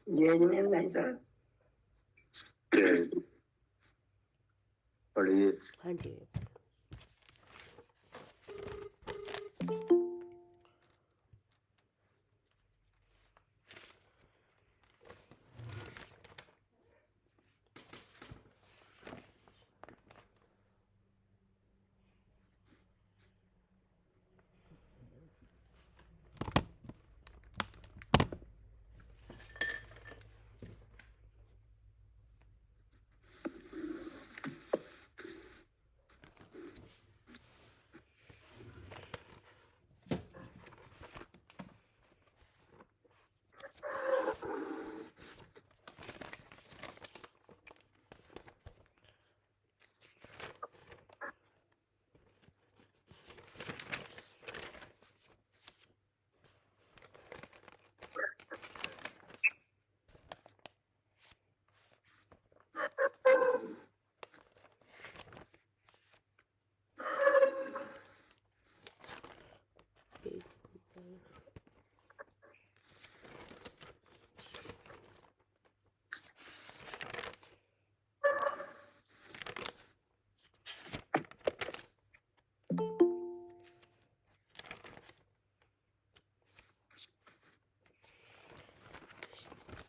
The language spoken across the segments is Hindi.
जय जिनेन्द्र भाई साहब। पढ़िए। हाँ जी।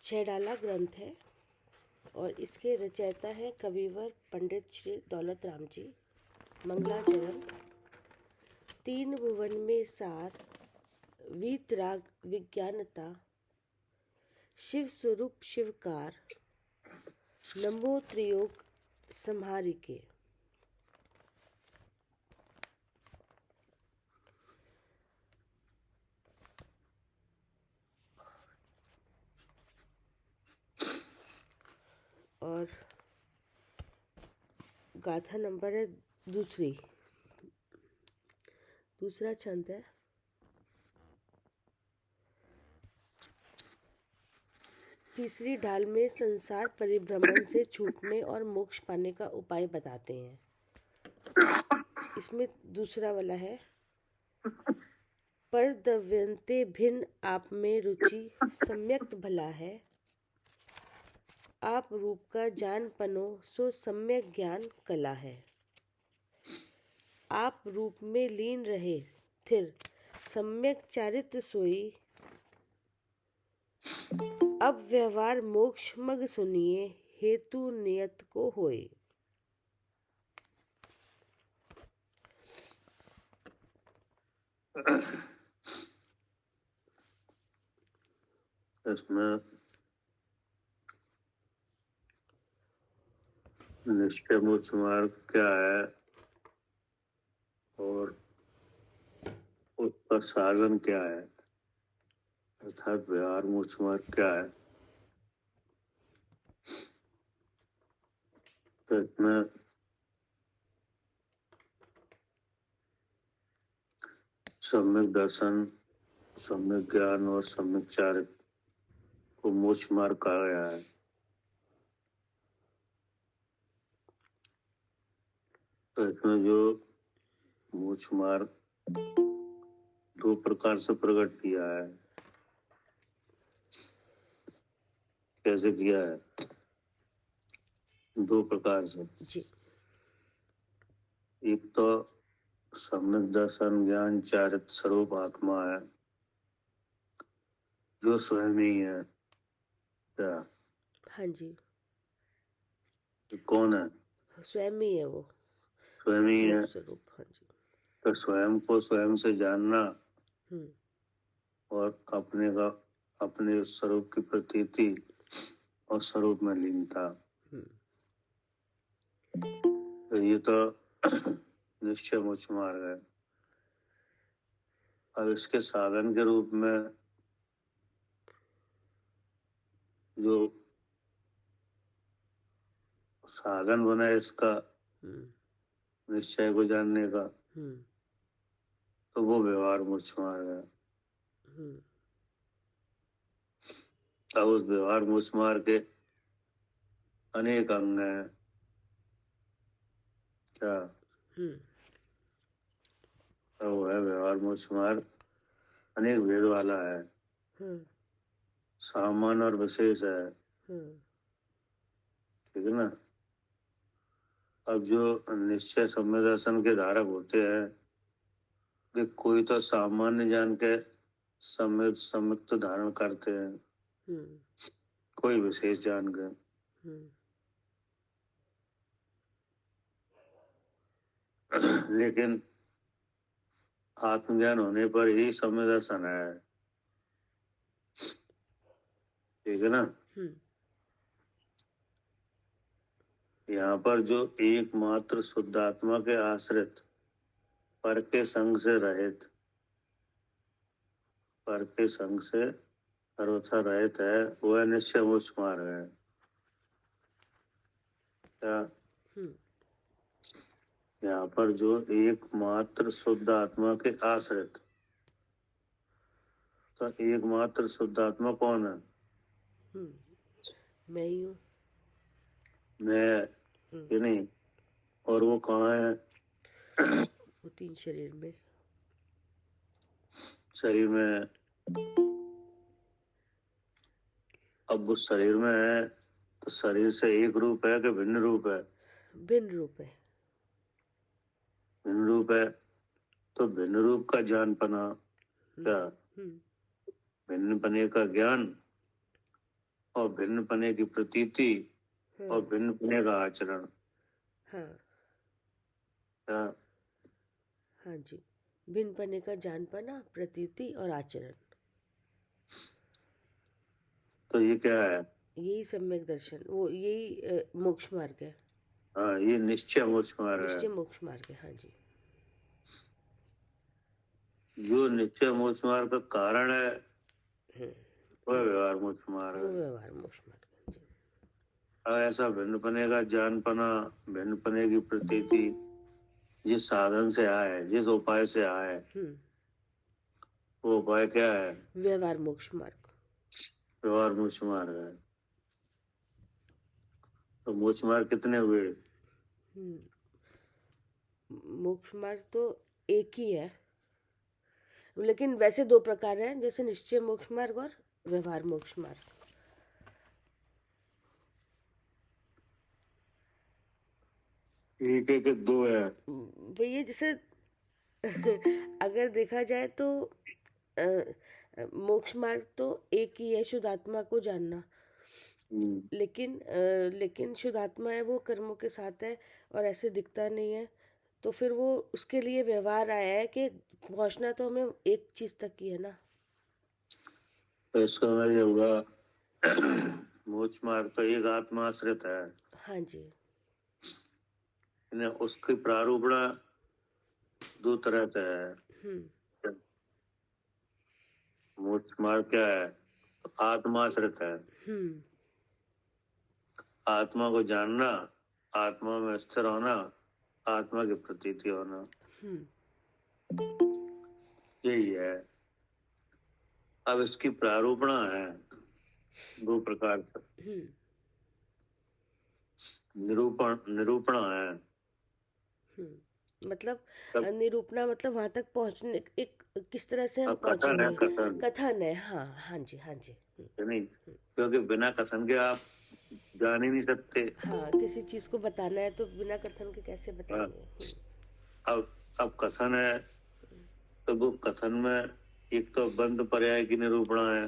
छेड़ाला ग्रंथ है और इसके रचयिता हैं कविवर पंडित श्री दौलत राम जी। मंगलाचरण। तीन भुवन में सार, वीतराग विज्ञानता, शिव स्वरूप शिवकार, नमो त्रियोग संहारिके। और गाथा नंबर है दूसरा छंद है। तीसरी ढाल में संसार परिभ्रमण से छूटने और मोक्ष पाने का उपाय बताते हैं। इसमें दूसरा वाला है, पर दव्यन्ते भिन्न आप में रुचि सम्यक्त भला है, आप रूप का जान पनो सो सम्यक ज्ञान कला है। आप रूप में लीन रहे थिर सम्यक चारित्र सोई, अब व्यवहार मोक्ष मग सुनिए हेतु नियत को होए। इसमें निष्ठे मोक्ष मार्ग क्या है और उसका साधन क्या है, अर्थात व्यवहार मोक्ष मार्ग क्या है। तो इसमें सम्यक दर्शन, सम्यक ज्ञान और सम्यक चारित्र को मोक्ष मार्ग कहा गया है। तो इसमें जो मोक्ष मार्ग दो प्रकार से प्रकट किया है। कैसे किया है? दो प्रकार से जी। एक तो सम्यक दर्शन ज्ञान चारित्र स्वरूप आत्मा है जो स्वयं ही है। क्या? हाँ जी, कौन है? स्वयं ही है वो, स्वयं ही है। स्वरूप। हाँ जी। तो स्वयं को स्वयं से जानना और अपने स्वरूप की प्रतीति और स्वरूप में लीनता, तो ये तो निश्चय मोक्ष मार्ग है। अब इसके साधन के रूप में जो साधन बना है इसका निश्चय को जानने का, तो वो व्यवहार मोक्ष मार्ग है। अब उस व्यवहार मोक्ष मार्ग के अनेक अंग हैं। क्या? तो वो है व्यवहार मोक्ष मार्ग अनेक भेद वाला है। सामान्य और विशेष है, ठीक है ना। अब जो निश्चय सम्यक दर्शन के धारक होते हैं, वे कोई तो सामान्य ज्ञान के सम्यक तो धारण करते हैं, कोई विशेष ज्ञान के। लेकिन आत्मज्ञान होने पर ही सम्यक दर्शन है, ठीक है ना। यहाँ पर जो एकमात्र शुद्ध आत्मा के आश्रित पर के संग से रहित, पर के संग से सर्वथा रहित है, वह निश्चय मोक्ष मार्ग है। क्या यहाँ पर जो एकमात्र शुद्ध आत्मा के आश्रित, तो एकमात्र शुद्ध आत्मा कौन है? मैं ही हूँ। मैं ये नहीं, और वो कहाँ है? वो 3 शरीर में। शरीर में। अब उस शरीर में है तो शरीर से एक रूप है कि भिन्न रूप है? भिन्न रूप है। भिन्न रूप है तो भिन्न रूप का ज्ञान पना, क्या भिन्न पने का ज्ञान और भिन्न पने की प्रतीति और भिन्न पने का आचरण। क्या? हाँ जी, भिन्न पने का जान पाना, प्रतीति और आचरण। तो ये क्या है? यही सम्यक दर्शन, वो यही मोक्ष मार्ग है। हाँ, ये निश्चय मोक्ष मार्ग है। निश्चय मोक्ष मार्ग है, हाँ जी। जो निश्चय मोक्ष मार्ग का कारण है, वह व्यवहार मोक्ष मार्ग है। व्यवहार मोक्ष मार्ग है। अब ऐसा भिन्न पने का ज्ञान पना, भिन्न पने की प्रतीति जिस साधन से आए, जिस उपाय से आए, वो उपाय क्या है? व्यवहार मोक्ष मार्ग। व्यवहार मोक्ष मार्ग है। तो मोक्ष मार्ग कितने हुए? मोक्ष मार्ग तो एक ही है, लेकिन वैसे 2 प्रकार हैं, जैसे निश्चय मोक्ष मार्ग और व्यवहार मोक्ष मार्ग। एक एक 2 है भैया, जैसे अगर देखा जाए तो मोक्ष मार्ग तो एक ही है, शुद्ध आत्मा को जानना। लेकिन शुद्ध आत्मा है, वो कर्मों के साथ है और ऐसे दिखता नहीं है, तो फिर वो उसके लिए व्यवहार आया है कि पहुंचना तो हमें एक चीज तक ही है ना। तो इसका मतलब ये होगा मोक्ष मार्ग तो एक आत्मा आश्रित है। हाँ जी। उसकी प्रारूपणा 2 तरह से है। मोक्ष मार्ग क्या है? तो आत्मा आश्रित है। आत्मा को जानना, आत्मा में स्थिर होना, आत्मा की प्रतीति होना, यही है। अब इसकी प्रारूपणा है 2 प्रकार से। निरूपणा है, मतलब निरूपणा मतलब वहां तक पहुंचने, एक किस तरह से हम कथन है, पहुंचेंगे। कथन है, हाँ हाँ जी, हाँ जी। नहीं, क्योंकि बिना कथन के आप जान ही नहीं सकते। हाँ, किसी चीज को बताना है तो बिना कथन के कैसे बताएंगे। अब कथन है तो वो कथन में एक तो बंद पर्याय की निरूपणा है।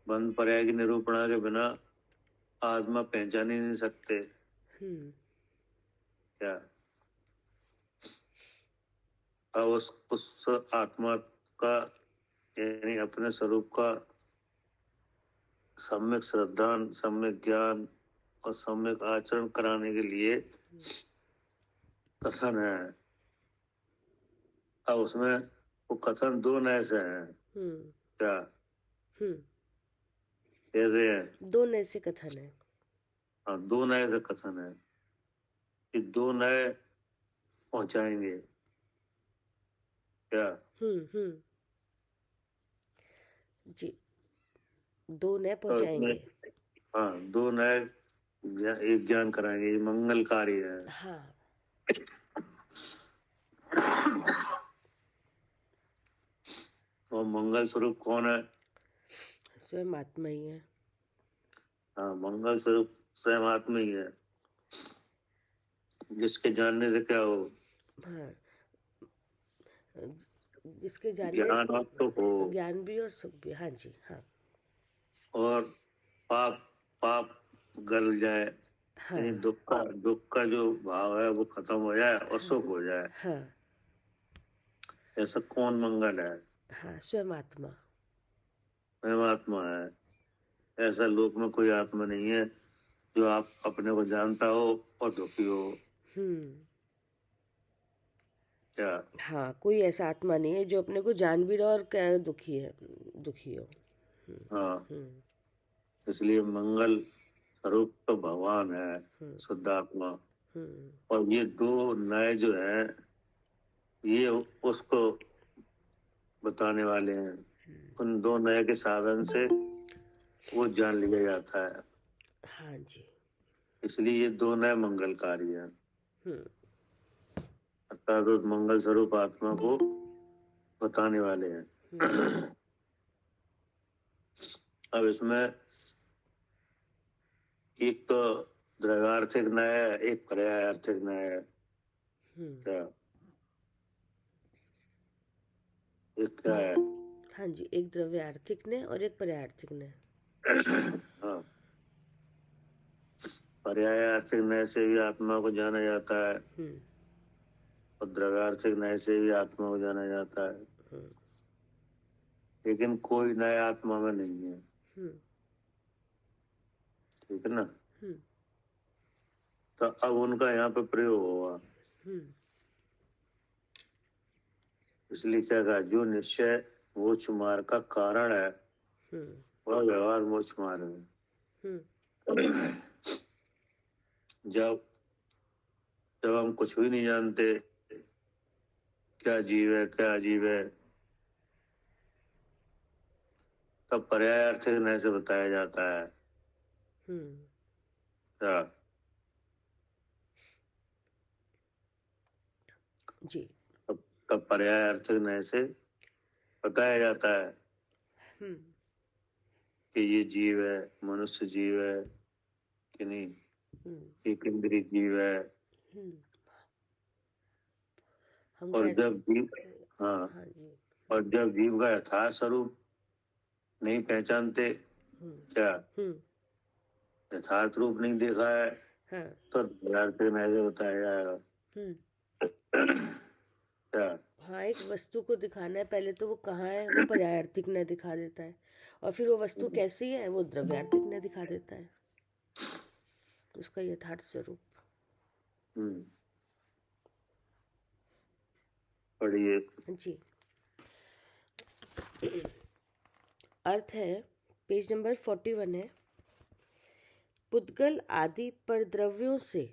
बंद पर्याय की निरूपणा के बिना आत्मा पहचान ही नहीं सकते। क्या? अब उस आत्मा का यानी अपने स्वरूप का सम्यक श्रद्धान, सम्यक ज्ञान और सम्यक आचरण कराने के लिए कथन है। अब उसमें वो कथन 2 नए से हैं। क्या? कैसे है? 2 नए से कथन है। हाँ, 2 नए से कथन है कि 2 नए पहुंचाएंगे। क्या? जी, 2 नए पहुंचाएंगे। हाँ, 2 नए एक ज्ञान कराएंगे, ये मंगलकारी है। हाँ। और मंगल स्वरूप कौन है? स्वयं आत्मा ही है। हाँ, मंगल स्वरूप स्वयं आत्मा ही है, जिसके जानने से क्या हो, हाँ, जिसके जानने ज्ञान से आपको हो, ज्ञान भी और सुख भी। हाँ जी, हाँ और पाप पाप गल जाए, हाँ यानी दुख का जो भाव है वो खत्म हो जाए और सुख हो जाए। हाँ ऐसा कौन मंगल है? हाँ, स्वयं आत्मा। स्वयं आत्मा है। ऐसा लोक में कोई आत्मा नहीं है जो आप अपने को जानता हो और दुखी हो। हम्म। क्या? हाँ, कोई ऐसा आत्मा नहीं है जो अपने को जान भी रहा और क्या दुखी है, दुखी हो। हाँ, हम्म इसलिए मंगल स्वरूप तो भगवान है, हम्म शुद्ध आत्मा। हम्म और ये दो नए जो है, ये उसको बताने वाले हैं। उन दो नए के साधन से वो जान लिया जाता है, हाँ जी। इसलिए ये दो नए मंगलकारी हैं। हम्म अर्थात उस मंगल स्वरूप आत्मा को बताने वाले हैं। अब इसमें एक तो द्रव्यार्थिक न्याय है, एक पर्यायार्थिक न्याय है। हम्म क्या? एक क्या है? हाँ जी, एक द्रव्य आर्थिक ने और एक पर्यायार्थिक ने। हाँ, पर्यायार्थिक न्याय से भी आत्मा को जाना जाता है हम्म और द्रव्यार्थिक न्याय से भी आत्मा को जाना जाता है, हम्म लेकिन कोई न्याय आत्मा में नहीं है। हम्म ठीक है ना? हम्म तो अब उनका यहाँ पे प्रयोग होगा, हम्म इसलिए क्या कहा, जो निश्चय मोक्ष मार्ग का कारण है हम्म वह व्यवहार मोक्ष मार्ग है। हम्म जब जब हम कुछ भी नहीं जानते, क्या जीव है क्या अजीब है, तब पर्यायार्थिक न्याय से बताया जाता है। हम्म क्या? जी। तब पर्यायार्थिक न्याय से बताया जाता है हम्म कि ये जीव है, मनुष्य जीव है कि नहीं, हम्म एक इंद्रिय जीव है। हम्म हम और कैसे। जब जीव, हाँ, हाँ जी। और जब जीव का यथार्थ स्वरूप नहीं पहचानते, हम्म क्या हम्म यथार्थ रूप नहीं देखा है, हाँ। तो पर्यायार्थिक न्याय से बताया जाएगा। हम्म क्या? हाँ, एक वस्तु को दिखाना है, पहले तो वो कहाँ है वो पर्यायार्थिक ने दिखा देता है, और फिर वो वस्तु कैसी है वो द्रव्यार्थिक ने दिखा देता है, उसका यथार्थ स्वरूप। हम्म, पढ़िए। जी। अर्थ है, पेज नंबर 41 है। पुद्गल आदि परद्रव्यों से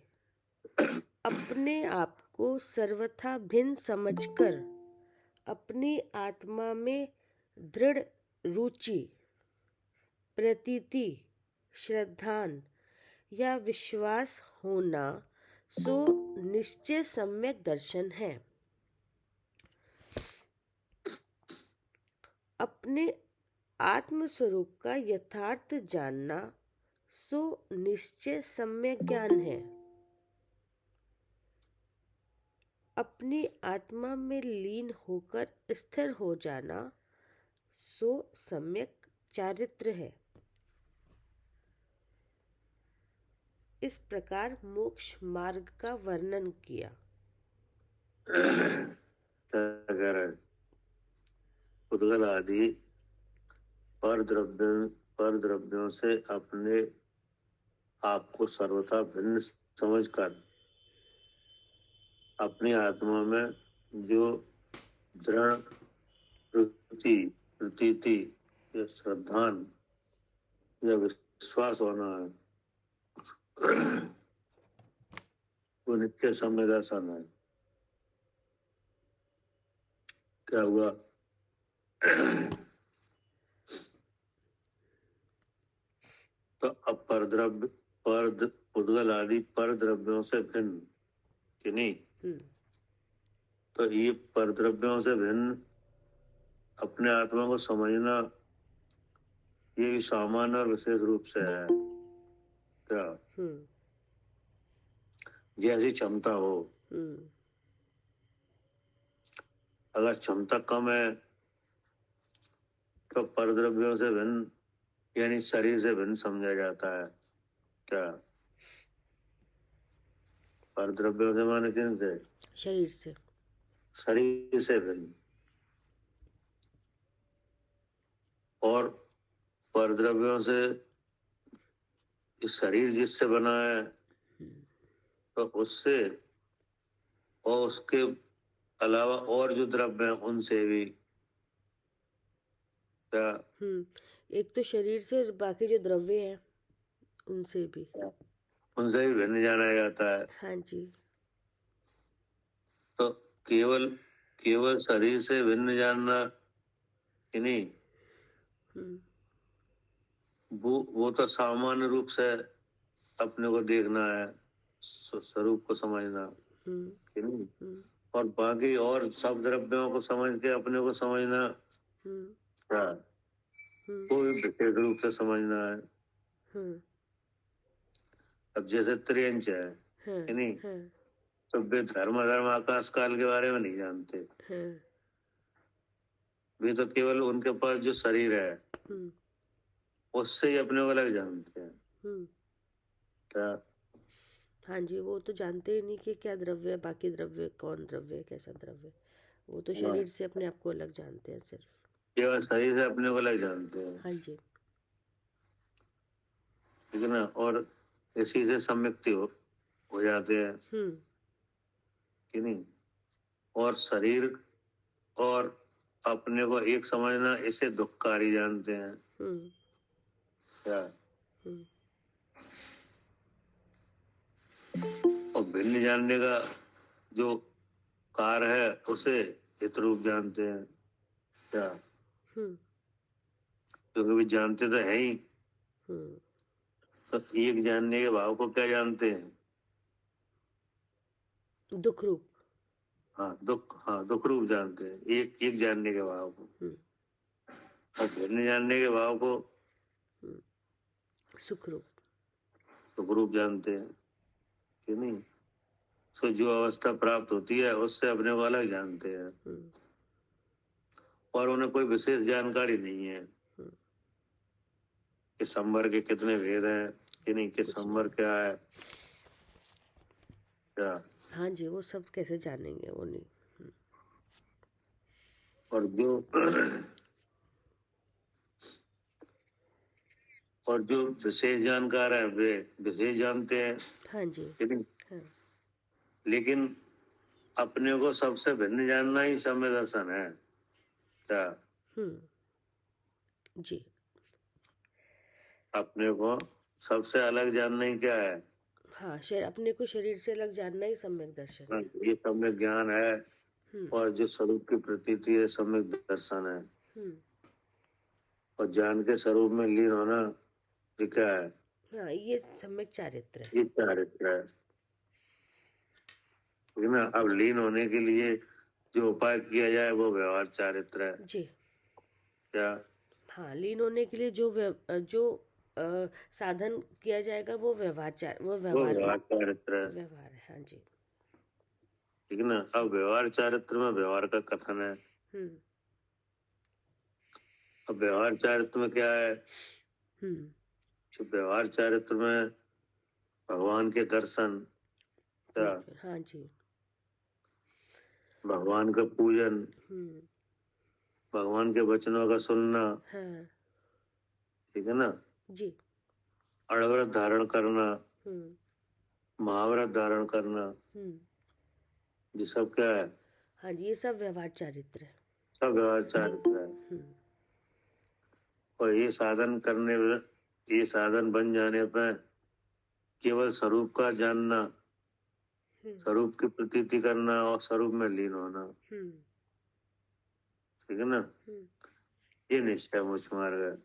अपने आप को सर्वथा भिन्न समझकर अपनी आत्मा में दृढ़ रुचि, प्रतीति, श्रद्धान या विश्वास होना सो निश्चय सम्यक दर्शन है। अपने आत्म स्वरूप का यथार्थ जानना सो निश्चय सम्यक ज्ञान है। अपनी आत्मा में लीन होकर स्थिर हो जाना सो सम्यक चारित्र है। इस प्रकार मोक्ष मार्ग का वर्णन किया। क्या कह रहा है? पुद्गल आदि पर द्रव्यों से अपने आप को सर्वथा भिन्न समझकर अपनी आत्मा में जो दृढ़ रुचि, प्रतीति या श्रद्धान या विश्वास होना है, वो नित्य सम्य दर्शन है। क्या हुआ? तो अब पुद्गल आदि पर द्रव्यों से भिन्न कि नहीं, हम्म तो ये पर द्रव्यों से भिन्न अपने आत्मा को समझना, ये भी सामान्य और विशेष रूप से है। क्या? जैसी क्षमता हो। अगर क्षमता कम है तो परद्रव्यों से भिन्न यानी शरीर से भिन्न समझा जाता है। क्या? परद्रव्यों से माने किन से? शरीर से। शरीर से भिन्न। और परद्रव्यों से शरीर जिससे बना है तो उससे और उसके अलावा और जो द्रव्य हैं उनसे भी। क्या? एक तो शरीर से और बाकी जो द्रव्य हैं उनसे भी। उनसे भी भिन्न जाना जाता है। हाँ जी। तो केवल शरीर से भिन्न जानना कि नहीं, वो तो सामान्य रूप से अपने को देखना है, स्वरूप को समझना कि नहीं। और बाकी और सब द्रव्यों को समझ के अपने को समझना क्या? कोई विशेष रूप से समझना है। अब जैसे त्रियंच है कि नहीं, तो वे धर्म आकाश काल के बारे में नहीं जानते। वे तो केवल उनके पास जो शरीर है उससे ही अपने को अलग जानते हैं। क्या? हाँ जी, वो तो जानते ही नहीं कि क्या द्रव्य है, बाकी द्रव्य कौन द्रव्य है, कैसा द्रव्य है। वो तो शरीर से अपने आप को अलग जानते हैं सिर्फ। केवल शरीर से अपने को अलग जानते हैं। हाँ जी। ठीक है ना। और इसी से सम्यक्ति हो जाते हैं कि नहीं। और शरीर और अपने को एक समझना, इसे दुखकारी जानते हैं। क्या? और भिन्न जानने का जो कार्य है उसे हित रूप जानते हैं। क्या? क्योंकि वे जानते तो है ही। तो एक जानने के भाव को क्या जानते हैं? दुख रूप। हाँ, दुख रूप जानते हैं एक जानने के भाव को। और भिन्न जानने के भाव को सुख रूप जानते हैं कि नहीं। तो जो अवस्था प्राप्त होती है उससे अपने को अलग जानते हैं। और उन्हें कोई विशेष जानकारी नहीं है कि संवर के कितने भेद हैं कि नहीं, कि संवर क्या है। क्या? हाँ जी, वो सब कैसे जानेंगे, वो नहीं। और जो विशेष जानकार है वे विशेष जानते हैं। हाँ जी। हाँ। लेकिन अपने को सबसे भिन्न जानना ही सम्य दर्शन है। क्या? जी। अपने को सबसे अलग जानना ही क्या है? हाँ, अपने को शरीर से अलग जानना ही सम्यक दर्शन है। ये सम्यक ज्ञान है। और जो स्वरूप की प्रतीति है सम्यक दर्शन है। और जान के स्वरूप में लीन होना ये क्या है? हाँ, ये सम्यक चारित्र है। ये चारित्र है। ठीक है ना। अब लीन होने के लिए जो उपाय किया जाए वो व्यवहार चारित्र है। जी। क्या? हाँ, लीन होने के लिए जो साधन किया जाएगा वो व्यवहार चारित्र है। व्यवहार है। हाँ जी। ठीक है ना। अब व्यवहार चारित्र में व्यवहार का कथन है। अब व्यवहार चारित्र में क्या है? जो व्यवहार चारित्र में भगवान के दर्शन। क्या? हाँ जी। भगवान का पूजन, भगवान के वचनों का सुनना। हाँ। ठीक है ना। जी। अणव्रत धारण करना, महाव्रत धारण करना, ये सब क्या है? हाँ जी, ये सब व्यवहार चारित्र है। सब व्यवहार चारित्र है। और ये साधन बन जाने पर केवल स्वरूप का जानना, स्वरूप की प्रतीति करना और स्वरूप में लीन होना। ठीक है ना। ये निश्चय मोक्ष मार्ग है।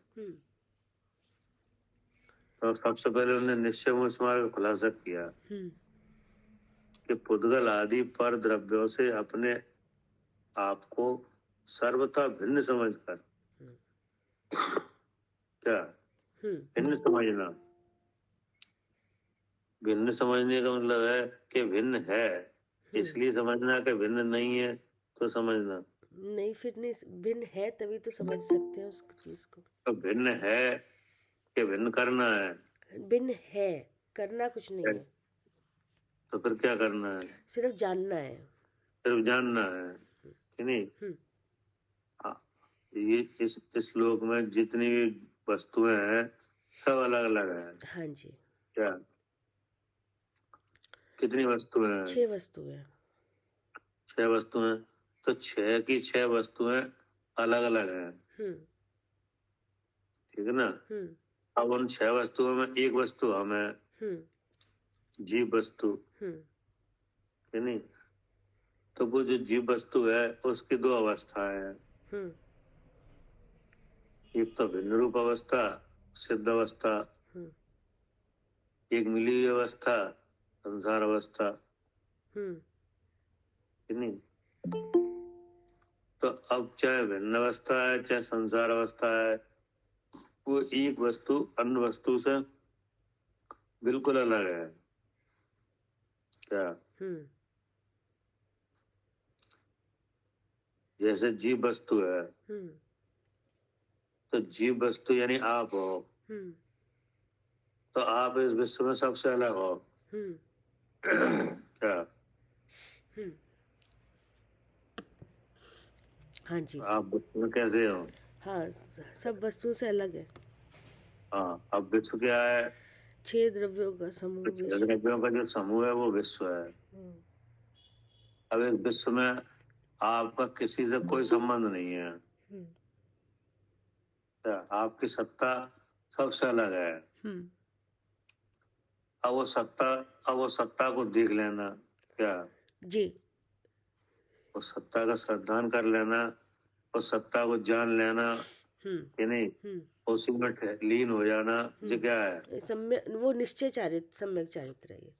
तो सबसे पहले उन्होंने निश्चय मोक्ष मार्ग का खुलासा किया कि पुद्गल आदि पर द्रव्यों से अपने आप को सर्वथा भिन्न समझकर क्या भिन्न समझना। भिन्न समझने का मतलब है कि भिन्न है इसलिए समझना, कि भिन्न नहीं है तो समझना। नहीं, फिर नहीं, भिन्न है तभी तो समझ सकते हैं उस चीज को। तो भिन्न है कि भिन्न करना है। भिन्न है, करना कुछ नहीं है, तो फिर क्या करना है? सिर्फ जानना है। सिर्फ जानना है कि नहीं। हाँ, ये इस श्लोक में जितनी भी वस्तुएं हैं सब अलग अलग हैं। हाँ जी, क्या कितनी वस्तुएं हैं? 6 वस्तुएं। 6 वस्तुएं। तो 6 की 6 वस्तुएं अलग अलग हैं, ठीक है ना। अब उन 6 वस्तुओं में एक वस्तु हम है, जीव वस्तु, है नहीं। तो वो जो जीव वस्तु है उसकी 2 अवस्थाएं हैं। एक तो भिन्न रूप अवस्था, सिद्ध अवस्था, एक मिली हुई अवस्था, संसार अवस्था, है नहीं। तो अब चाहे भिन्न अवस्था है चाहे संसार अवस्था है, वो एक वस्तु अन्य वस्तु से बिल्कुल अलग है। क्या जैसे जीव वस्तु है, तो जीव वस्तु यानी आप हो, तो आप इस विश्व में सबसे अलग हो। क्या हाँ जी, आप विश्व में कैसे हो? हाँ, सब वस्तुओं से अलग है। हाँ, अब विश्व क्या है? 6 द्रव्यों का समूह तो 6 विश्व। द्रव्यों का जो समूह है वो विश्व है। अब इस विश्व में आपका किसी से कोई संबंध नहीं है। क्या आपकी सत्ता सबसे अलग है। अब वो सत्ता को देख लेना। क्या जी, उस सत्ता का श्रद्धान कर लेना, उस सत्ता को जान लेना, कि नहीं, उसी में लीन हो जाना, ये क्या है? वो निश्चय चारित्र, सम्यक चारित्र है ये।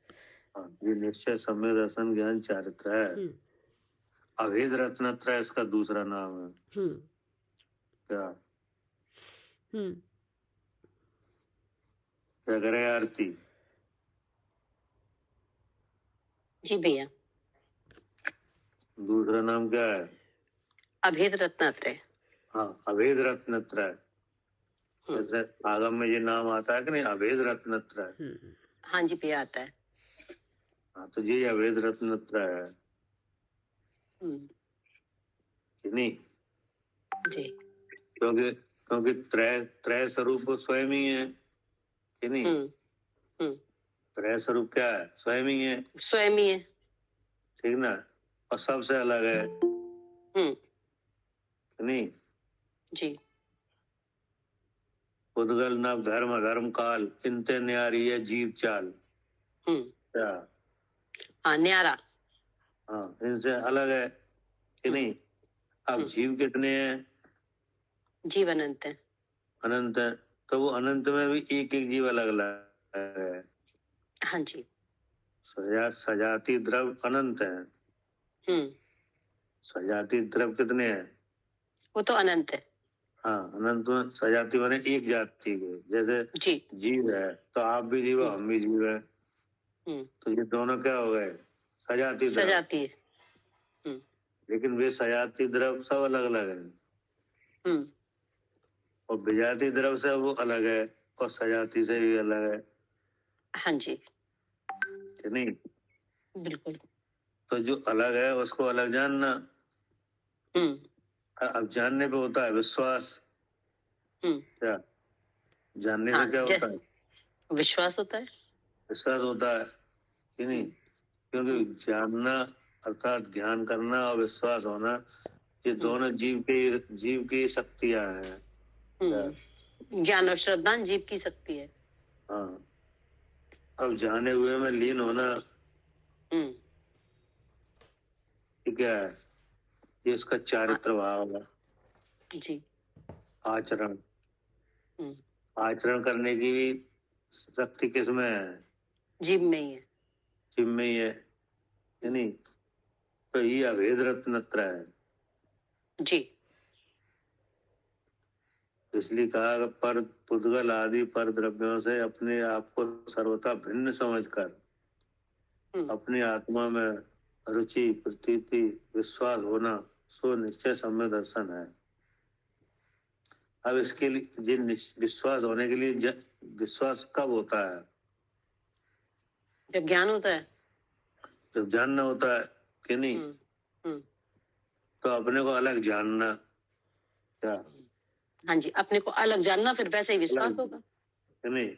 हाँ, ये निश्चय, सम्यक दर्शन, ज्ञान, चारित्र है। अभेद रत्नत्रय इसका दूसरा नाम है। क्या क्या करे आरती? जी भैया, दूसरा नाम क्या है? अभेद रत्नात्रय। हाँ, अभेद रत्नत्रय। जैसे आगम में ये नाम आता है कि नहीं, अभेद रत्नत्रय। हाँ जी भैया, आता है। हाँ, तो ये अभेद रत्नत्रय है, कि नहीं। जी, क्योंकि क्योंकि त्रय त्रय स्वरूप वो स्वयं ही है, कि नहीं। त्रय स्वरूप क्या है? स्वयं ही है, स्वयं ही है। ठीक ना। और सबसे अलग है, कि नहीं। जी, उद्गल नव धर्म धर्म काल इनते न्यारी है जीव चाल। क्या हाँ, न्यारा। हाँ, इनसे अलग है, कि नहीं। अब जीव कितने हैं? जीव अनंत है। अनंत है। तो वो अनंत में भी एक एक जीव अलग अलग है। हाँ जी। सजाति द्रव अनंत है। सजाति द्रव कितने हैं? वो तो अनंत है। हाँ, अनंत में सजाति बने एक जाति के। जैसे जी, जीव है तो आप भी जीव हो, हम भी जीव है, तो ये दोनों क्या हो गए? सजाति द्रव। सजाती है। लेकिन वे सजाति द्रव सब अलग अलग है, और विजाति द्रव से वो अलग है और सजाति से भी अलग है, हाँ जी, कि नहीं। बिल्कुल। तो जो अलग है उसको अलग जानना। अब जानने पे होता है विश्वास। क्या जानने से क्या होता है? विश्वास होता है। विश्वास होता है, कि नहीं। क्योंकि जानना अर्थात ज्ञान करना और विश्वास होना, ये दोनों जीव की शक्तियां हैं। ज्ञान और श्रद्धा जीव की शक्ति है। हाँ, अब जाने हुए में लीन होना, ये क्या है? ये इसका चारित्र भाव है। जी, आचरण आचरण करने की भी शक्ति किसमें है? जीव में ही है। जीव में ही है, कि नहीं। तो ये अभेद रत्नत्रय है। जी, इसलिए कहा कि पर पुद्गल आदि पर द्रव्यों से अपने आप को सर्वथा भिन्न समझकर हम्म, अपनी आत्मा में रुचि, प्रतीति, विश्वास होना सो निश्चय सम्यक दर्शन है। अब इसके लिए विश्वास होने के लिए विश्वास कब होता है? जब ज्ञान होता है। जब जानना होता है कि नहीं? हम्म, हम्म, तो अपने को अलग जानना, क्या हाँ जी, अपने को अलग जानना, फिर वैसे ही विश्वास अलग होगा। कि नहीं?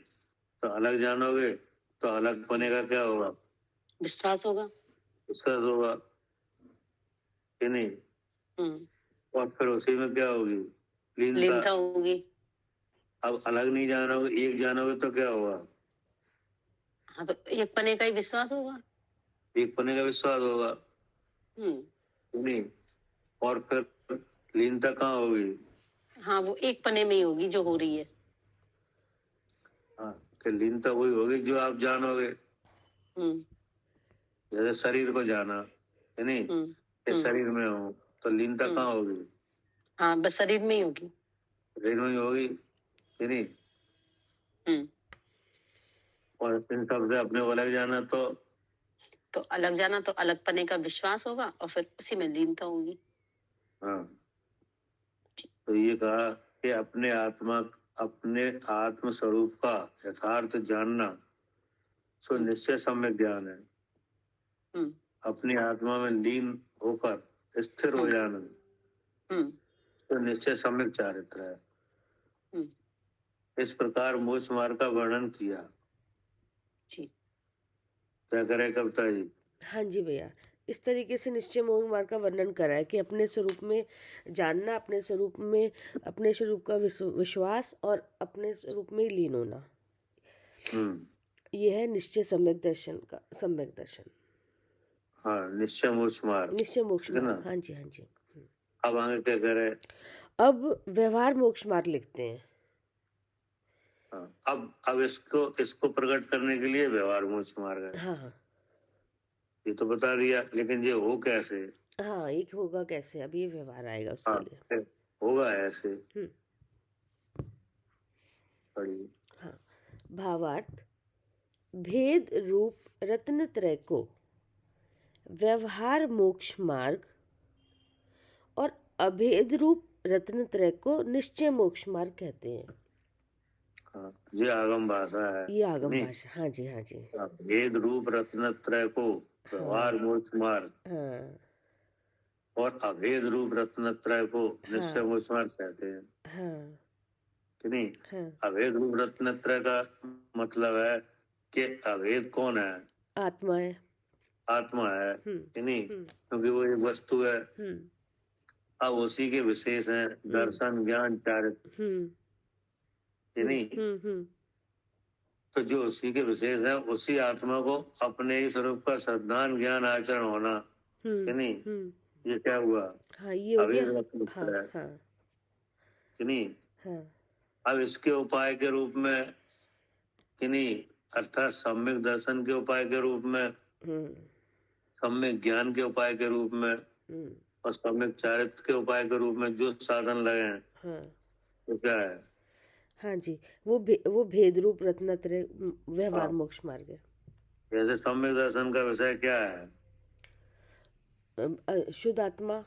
तो अलग जानोगे तो अलग होने का क्या होगा? विश्वास होगा। विश्वास होगा कि नहीं? हम्म, और फिर उसी में क्या होगी? लीनता। लीनता होगी। अब अलग नहीं जानोगे, एक जानोगे तो क्या होगा? हाँ, तो एक पने का ही विश्वास होगा। एक पने का विश्वास होगा हम्म, कि नहीं? और फिर लीनता कहाँ होगी? हाँ, वो एक पने में ही होगी जो हो रही है। हाँ, कि लीनता वही होगी जो आप जानोगे। हम्म, जैसे शरीर को जाना है नहीं, हम्म, कि शरीर में हूँ, तो लीनता कहाँ होगी? हाँ, बस शरीर में ही होगी। शरीर में ही होगी कि नहीं? हम्म, और इन सब से अपने को अलग जाना तो अलग जाना तो अलग पने का विश्वास होगा, और फिर उसी में लीनता होगी। हाँ, तो ये कहा कि अपने आत्म स्वरूप का यथार्थ जानना सो निश्चय सम्यक ज्ञान है। हम्म, अपनी आत्मा में लीन होकर स्थिर हो जाना हम्म, तो निश्चय सम्यक चारित्र है। हम्म, इस प्रकार मोक्ष मार्ग का वर्णन किया। जी। क्या करे कविता जी? हाँ जी भैया, इस तरीके से निश्चय मोह मार्ग का वर्णन करा है कि अपने स्वरूप में जानना, अपने स्वरूप में, अपने स्वरूप का विश्वास और अपने स्वरूप में ही लीन होना, यह है निश्चय सम्यक दर्शन का सम्यक दर्शन, हाँ, निश्चय मोक्ष मार्ग, निश्चय मोक्ष ठीक है ना? मार्ग। हाँ जी, हाँ जी। अब आगे क्या करे? अब व्यवहार मोक्ष मार्ग लिखते हैं। हाँ, अब इसको प्रकट करने के लिए व्यवहार मोक्ष मार्ग है। हाँ हाँ ये तो बता दिया, लेकिन ये हो कैसे? हाँ, एक होगा कैसे, अब ये व्यवहार आएगा उसके हाँ, लिए। फिर होगा ऐसे। हम्म, पढ़िए। हाँ। भावार्थ, भेद रूप रत्न त्रय को व्यवहार मोक्ष मार्ग और अभेद रूप रत्न त्रय को निश्चय मोक्ष मार्ग कहते हैं। हाँ, ये आगम भाषा है ये आगम नहीं? भाषा। हाँ जी, हाँ जी। भेद रूप रत्नत्रय को व्यवहार हाँ मोक्ष मार्ग हाँ और अभेद रूप रत्नत्रय को निश्चय हाँ मोक्ष मार्ग कहते हैं हाँ कि नहीं? हाँ। अभेद रूप रत्नत्रय का मतलब है कि अभेद कौन है? आत्मा है। आत्मा है कि नहीं? हम्म क्योंकि वो एक वस्तु है। हम्म अब उसी के विशेष हैं दर्शन, ज्ञान, चारित्र हम्म कि नहीं? हम्म। तो जो उसी के विशेष है, उसी आत्मा को अपने ही स्वरूप का श्रद्धान, ज्ञान, आचरण होना कि नहीं? ये क्या हुआ? हाँ, ये हो गया। अभेद हाँ रत्नत्रय हाँ कि नहीं? हाँ अब इसके उपाय के रूप में कि नहीं, अर्थात सम्यक दर्शन के उपाय के रूप में, हम्म सम्यक ज्ञान के उपाय के रूप में हम्म, और सम्यक चारित्र के उपाय के रूप में जो साधन लगे हैं, हाँ तो क्या है? हाँ जी। वो भेद रूप रत्नत्रय व्यवहार हाँ, मोक्ष मार्ग है। जैसे सम्यक दर्शन का विषय क्या है? शुद्ध आत्मा।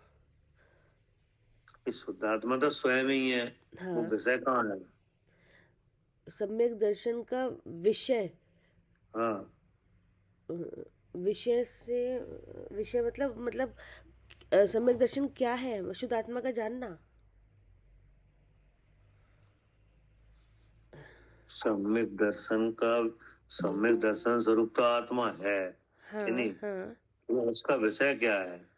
कि शुद्धात्मा तो स्वयं ही है, वो हाँ, विषय कहाँ है? सम्यक दर्शन का विषय, हाँ, अ, विषय से, विषय मतलब सम्यक दर्शन क्या है? शुद्ध आत्मा का जानना। सम्यक दर्शन स्वरूप तो आत्मा है कि हाँ नहीं? हाँ, वो उसका विषय क्या है?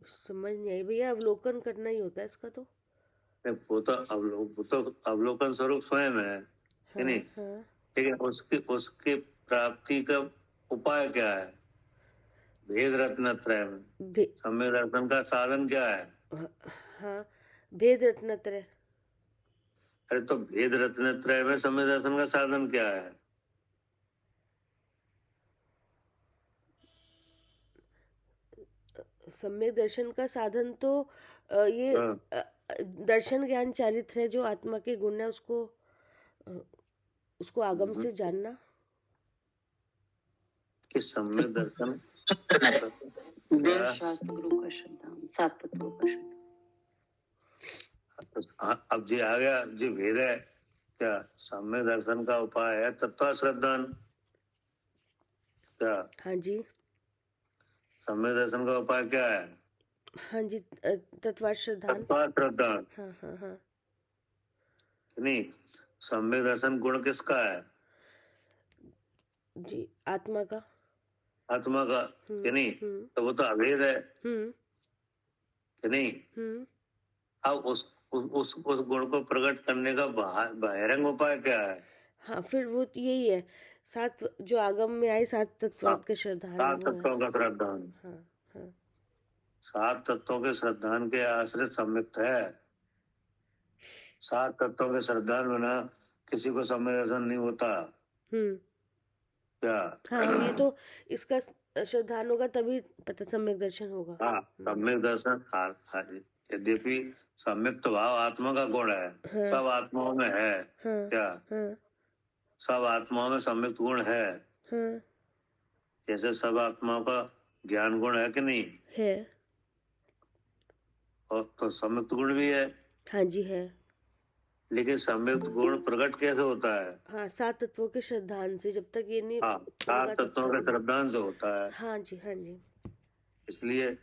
समझ नहीं आई भैया, अवलोकन करना ही होता है इसका तो। वो तो अवलोकन स्वरूप स्वयं है कि हाँ नहीं? हाँ ठीक है, उसकी प्राप्ति का उपाय क्या है? भेद रत्नत्रय में भे सम्यक दर्शन का साधन क्या है? हाँ हाँ, भेद रत्नत्रय। अरे तो भेद रत्नत्रय में सम्यक दर्शन का साधन क्या है? सम्यक दर्शन का साधन तो ये हाँ, दर्शन ज्ञान चारित्र है जो आत्मा के गुण है, उसको आगम से जानना। कि सम्यक दर्शन देव शास्त्र गुरु का श्रद्धा, सात तत्वों का श्रद्धा। अब जी आ गया जी भेद है क्या? सम्यक दर्शन का उपाय है तत्व श्रद्धान क्या? हाँ जी, सम्यक दर्शन का उपाय क्या है? हाँ जी, तत्व श्रद्धान। तत्व श्रद्धान। हाँ हाँ हाँ नहीं, सम्यक दर्शन गुण किसका है? जी, आत्मा का। आत्मा का। कि नहीं? तो वो तो अभेद है कि नहीं? अब उस गुण को प्रकट करने का बहिरंग उपाय क्या है? हाँ, फिर वो तो यही है, सात जो आगम में आए, सात तत्वात के श्रद्धान सात वो है। तत्वों का श्रद्धान। हाँ हाँ सात तत्वों के श्रद्धान के आश्रित सम्यक्त है। सात तत्वों के श्रद्धान बिना किसी को सम्यक दर्शन नहीं होता क्या? हाँ, ये तो इसका श्रद्धान होगा तभी पता सम्यक दर्शन होगा। हाँ, सम्यक दर्शन यद्यपि सम्यक्त भाव आत्मा का गुण है। हाँ, सब आत्माओं में है। हाँ, क्या? हाँ, सब आत्माओं में सम्यक्त गुण है। हाँ, जैसे सब आत्माओं का ज्ञान गुण है कि नहीं? है। और तो सम्यक्त गुण भी है। हाँ जी, है। लेकिन सम्यक्त गुण प्रकट कैसे होता है? हाँ, सात तत्वों के श्रद्धान से, जब तक ये नहीं हाँ, होगा सात तब तत्वों के तक। श्रद्धान से होता है। हाँ जी, हाँ जी। इसलिए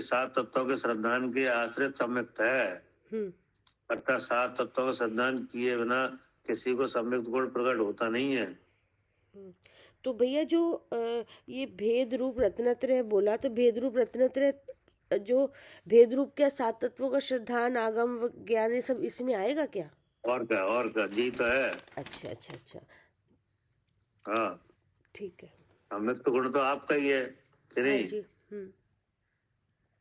सात तत्वों के श्रद्धान के आश्रित सम्यक्त है। अर्थात सात तत्वों का श्रद्धान किए बिना किसी को सम्यक्त गुण प्रकट होता नहीं है। तो भैया जो ये भेद रूप रत्नत्रय बोला, तो भेद रूप रत्नत्रय जो भेद रूप क्या सात तत्वों का श्रद्धान, आगम ज्ञान, ये सब इसमें आएगा क्या? और क्या जी तो है। अच्छा अच्छा अच्छा, हाँ, ठीक है। सम्यक्त गुण तो आपका ही है कि नहीं? हाँ जी।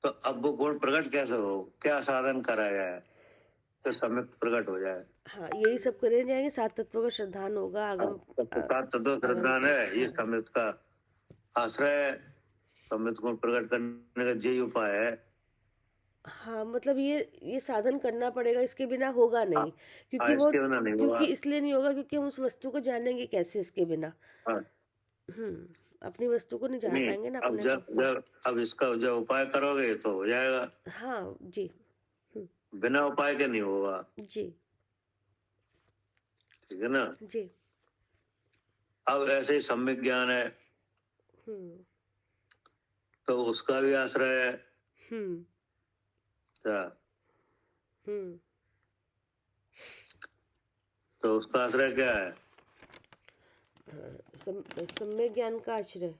तो अब वो गुण प्रकट कैसे हो? क्या साधन करा जाए तो सम्यक्त प्रकट हो जाए? हाँ, यही सब करे जाएंगे, सात तत्वों का श्रद्धान होगा, आगम। सात तत्व श्रद्धान है, ये सम्यक्त का आश्रय है। सम्यक्त गुण प्रकट करने का यही उपाय है। हाँ, मतलब ये साधन करना पड़ेगा, इसके बिना होगा नहीं। क्योंकि इसके बिना नहीं होगा। क्योंकि इसलिए नहीं होगा क्योंकि हम उस वस्तु को जानेंगे कैसे इसके बिना। अपनी वस्तु को नहीं जान पाएंगे ना अब अपने जब अब इसका जब उपाय करोगे तो हो जाएगा। हाँ जी। बिना उपाय के नहीं होगा जी, ठीक है ना जी। अब ऐसे ही सम्यक ज्ञान है तो उसका भी आश्रय है क्या? तो उसका आश्रय क्या है? सम्यक ज्ञान का आश्रय।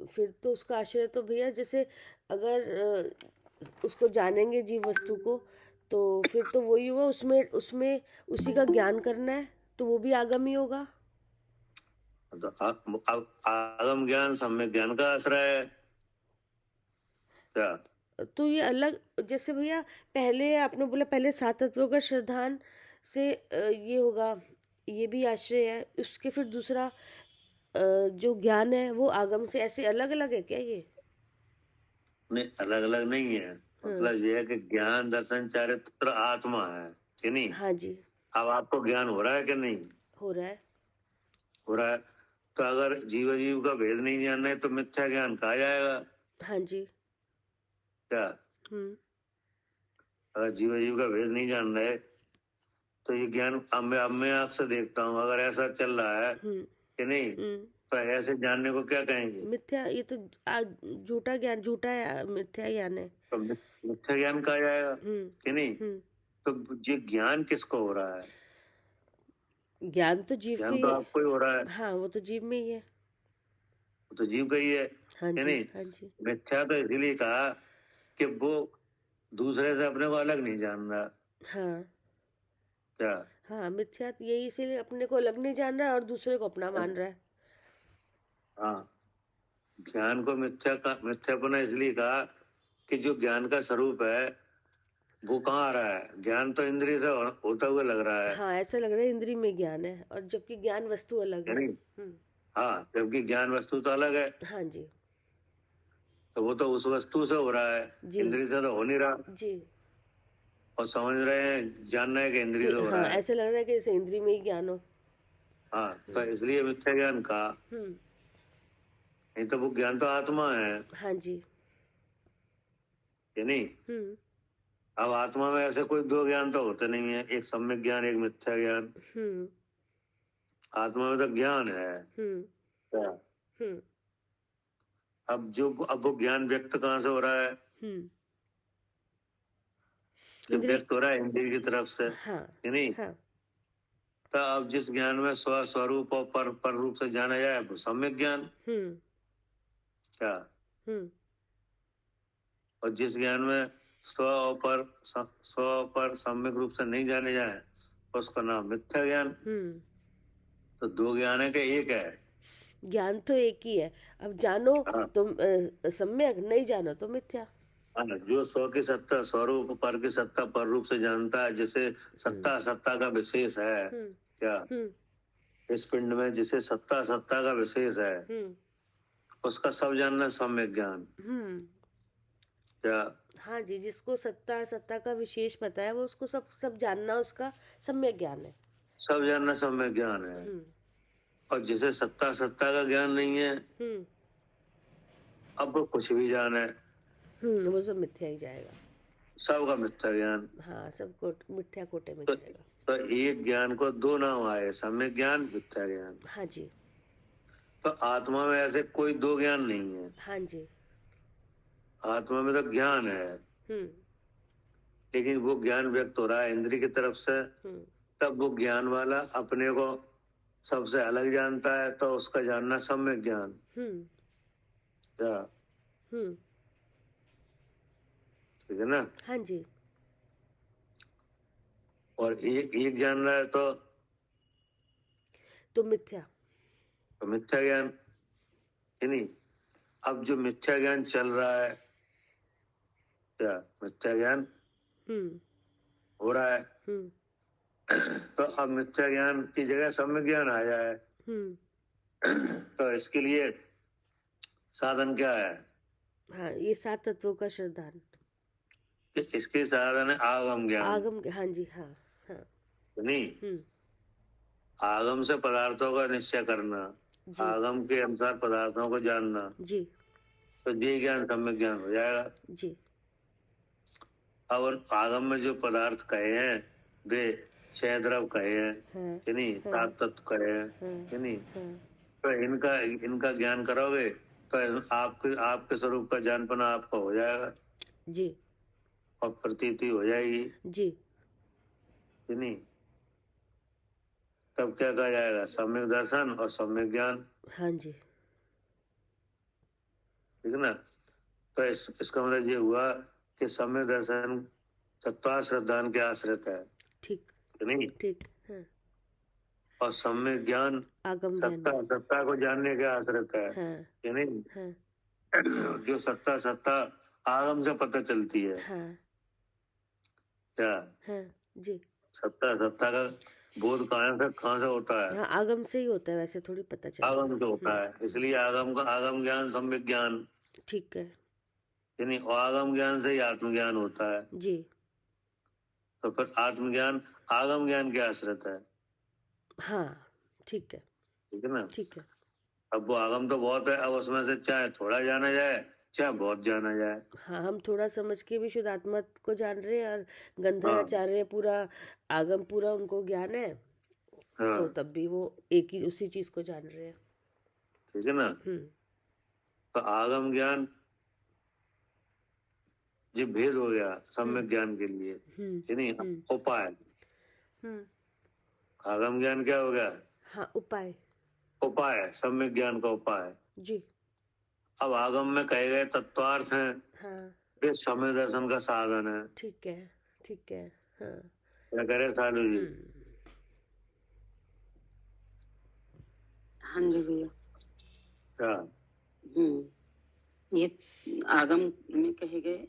फिर तो उसका आश्रय तो भैया, जैसे अगर उसको जानेंगे जीव वस्तु को, तो फिर तो वही हुआ, उसमें उसी का ज्ञान करना है, तो वो भी आगम ही होगा। तो अब आगम ज्ञान सम्यक ज्ञान का आश्रय है क्या? तो ये अलग, जैसे भैया पहले आपने बोला पहले सात तत्वों का श्रद्धान से ये होगा, ये भी आश्रय है, उसके फिर दूसरा जो ज्ञान है वो आगम से, ऐसे अलग अलग है क्या ये? नहीं, अलग अलग नहीं है। मतलब ये है कि ज्ञान दर्शन चारित्र आत्मा है कि नहीं? हाँ जी। अब आपको ज्ञान हो रहा है कि नहीं? हो रहा है। हो रहा है। तो अगर जीव का भेद नहीं जानना है तो मिथ्या ज्ञान कहा जाएगा। हाँ जी। क्या? अगर जीव का भेद नहीं जानना है तो ये ज्ञान अब मैं आंख से देखता हूँ, अगर ऐसा चल रहा है कि नहीं, तो ऐसे जानने को क्या कहेंगे? मिथ्या। ये तो झूठा ज्ञान, झूठा मिथ्या ज्ञान है। तो मिथ्या ज्ञान कहा जाएगा कि नहीं? तो ये ज्ञान किसको हो रहा है? ज्ञान तो जीव ज्ञान तो आपको ही हो रहा है। हाँ, वो तो जीव में ही है। वो तो जीव का ही है। हाँ जी, नहीं? हाँ जी। मिथ्या तो इसीलिए कहा कि वो दूसरे से अपने को अलग नहीं जान रहा। हाँ क्या? हाँ, मिथ्या यही, इसीलिए अपने को अलग नहीं जान रहा है और दूसरे को अपना मान रहा है। हाँ, ज्ञान को मिथ्यापना इसलिए कहा कि जो ज्ञान का स्वरूप है वो कहाँ आ रहा है? ज्ञान तो इंद्रिय से होता हुआ लग रहा है। हाँ, ऐसा लग रहा है इंद्रिय में ज्ञान है, और जबकि ज्ञान वस्तु अलग है। हाँ, जबकि ज्ञान वस्तु तो अलग है। हाँ जी। तो वो तो उस वस्तु से हो रहा है, जी इंद्रिय से तो हो नहीं रहा। जी और समझ रहे हैं, जानना है कि इंद्रिय कि से हो हाँ रहा है। ऐसे लग रहा है कि जैसे इंद्रिय में ही ज्ञान हो। हाँ, तो इसलिए मिथ्या ज्ञान कहा। हम्म नहीं तो वो ज्ञान तो आत्मा है, हाँ जी ये नहीं। हम्म अब आत्मा में ऐसे कोई दो ज्ञान तो होते नहीं है, एक सम्यक ज्ञान, एक मिथ्या ज्ञान। हम्म आत्मा में तो ज्ञान है। हम्म क्या? हम्म अब वो ज्ञान व्यक्त कहाँ से हो रहा है? हम्म कि इंद्रिय व्यक्त हो रहा है इंद्रिय की तरफ से, हाँ ये नहीं। हाँ तो अब जिस ज्ञान में स्वरूप और पर रूप से जाना जाए वो सम्यक ज्ञान। हम्म क्या? हम्म और जिस ज्ञान में स्व पर सम्यक रूप से नहीं जाने जाए उसका नाम मिथ्या ज्ञान। तो दो ज्ञान है कि एक है? ज्ञान तो एक ही है। अब जानो हाँ, तो सम्यक, नहीं जानो तो मिथ्या। हाँ, जो स्व की सत्ता स्वरूप पर की सत्ता पर रूप से जानता है, जिसे सत्ता सत्ता का विशेष है। हम्म क्या? हम्म इस पिंड में जिसे सत्ता सत्ता का विशेष है हम्म उसका सब जानना सम्यक ज्ञान। हम्म क्या? हाँ जी, जिसको सत्ता सत्ता का विशेष पता है वो उसको सब सब जानना उसका सम्यक ज्ञान है। सब जानना सम्यक ज्ञान है। हम्म और जिसे सत्ता सत्ता का ज्ञान नहीं है, हम्म अब वो कुछ भी जाने, वो सब मिथ्या ही जाएगा। सबका मिथ्या ज्ञान। हाँ, सबको मिथ्या कोटे में तो, जाएगा। तो एक ज्ञान को दो नाम आए, सम्यक ज्ञान, मिथ्या ज्ञान। हाँ जी तो आत्मा में ऐसे कोई दो ज्ञान नहीं है। हाँ जी आत्मा में तो ज्ञान है, हम्म लेकिन वो ज्ञान व्यक्त हो रहा है इंद्रिय की तरफ से। हम्म तब वो ज्ञान वाला अपने को सबसे अलग जानता है, तो उसका जानना सम्यक ज्ञान। हम्म क्या? हम्म ठीक है ना। हाँ जी और एक एक जान रहा है तो मिथ्या। तो मिथ्या ज्ञान, है नहीं। अब जो मिथ्या ज्ञान चल रहा है, क्या मिथ्या ज्ञान हम्म हो रहा है, हम्म तो अब मिथ्या ज्ञान की जगह सम्यक ज्ञान आ जाए। हम्म तो इसके लिए साधन क्या है? हाँ, ये 7 तत्वों का श्रद्धान। कि इसके साधन है आगम ज्ञान, आगम, हाँ जी, हाँ हाँ नहीं। हम्म आगम से पदार्थों का निश्चय करना, जी आगम के अनुसार पदार्थों को जानना, जी तो ये ज्ञान सम्यक ज्ञान हो जाएगा। जी और आगम में जो पदार्थ कहे हैं वे 6 द्रव कहे हैं, हाँ है नहीं, हाँ 7 तत्व कहे हैं, हाँ है नहीं। हाँ तो इनका इनका ज्ञान करोगे तो आपके स्वरूप का जानपना आपका हो जाएगा जी और प्रतीति हो जाएगी, जी है नहीं। तब क्या कहा जाएगा? सम्यक दर्शन और सम्यक ज्ञान। हाँ जी ठीक है ना। तो इसका मतलब ये हुआ कि सम्यक दर्शन सत्ता श्रद्धान के आश्रित है, ठीक नहीं। ठीक हाँ और सम्यक ज्ञान आगम ज्ञान सत्ता सत्ता को जानने के आश्रित है, हाँ ये नहीं। हाँ जो सत्ता सत्ता आगम से पता चलती है। हाँ क्या? हाँ जी सत्ता सत्ता का बोध कहाँ से होता है? हाँ, आगम से ही होता है, वैसे थोड़ी पता चलता आगम से होता है। इसलिए आगम ज्ञान सम्यक ज्ञान, ठीक है यानी आगम ज्ञान से ही आत्मज्ञान होता है। जी तो फिर आत्मज्ञान आगम ज्ञान के आश्रित है, हाँ ठीक है ठीक है ना। ठीक है अब वो आगम तो बहुत है, अब उसमें से चाहे थोड़ा जाना जाए चाहे बहुत जाना जाए। हाँ, हम थोड़ा समझ के भी शुद्ध आत्मा को जान रहे हैं, और हाँ गंधर्वाचार्य पूरा आगम पूरा उनको ज्ञान है, तो हाँ, तब भी वो एक ही उसी चीज को जान रहे हैं। ठीक है ना। तो आगम ज्ञान जो भेद हो गया सम्यक ज्ञान के लिए, यानी उपाय। आगम ज्ञान क्या हो गया? हाँ, उपाय। उपाय, सम्यक ज्ञान का उपाय। जी अब आगम में कहे गए तत्वार्थ हैं, हाँ वे सम्यक दर्शन का साधन है। ठीक है ठीक है हाँ क्या करे सालू जी? हाँ जी भैया। क्या? ये आगम में कहे गए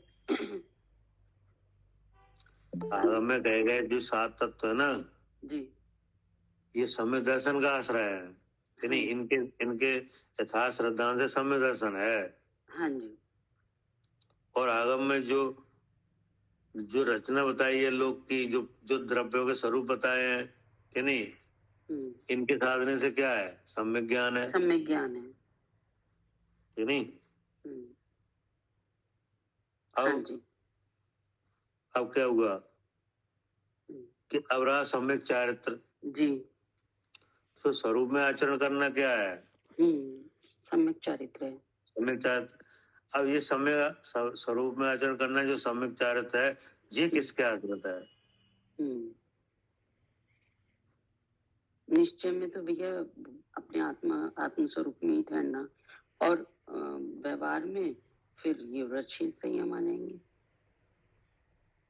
आगम में कहे गए जो 7 तत्व है ना जी, ये सम्यक दर्शन का आश्रय है, यानी इनके इनके यथार्थ श्रद्धा से सम्यक दर्शन है। हाँ जी और आगम में जो जो रचना बताई है लोक की, जो जो द्रव्यों के स्वरूप बताए हैं कि नहीं, इनके साधने से क्या है? सम्यक ज्ञान है सम्यक ज्ञान है। कि नहीं? हाँ अब जी। अब क्या हुआ कि अब रहा सम्यक चारित्र। जी। तो स्वरूप में आचरण करना क्या है? सम्यक चारित्र है। सम्यक चारित्र। अब ये सम्यक स्वरूप में आचरण करना जो सम्यक चारित्र है, ये किसके आश्रित है? निश्चय में तो भैया अपने आत्म स्वरूप में ही ठहरना, और व्यवहार में फिर ये व्रतशील संयम मानेंगे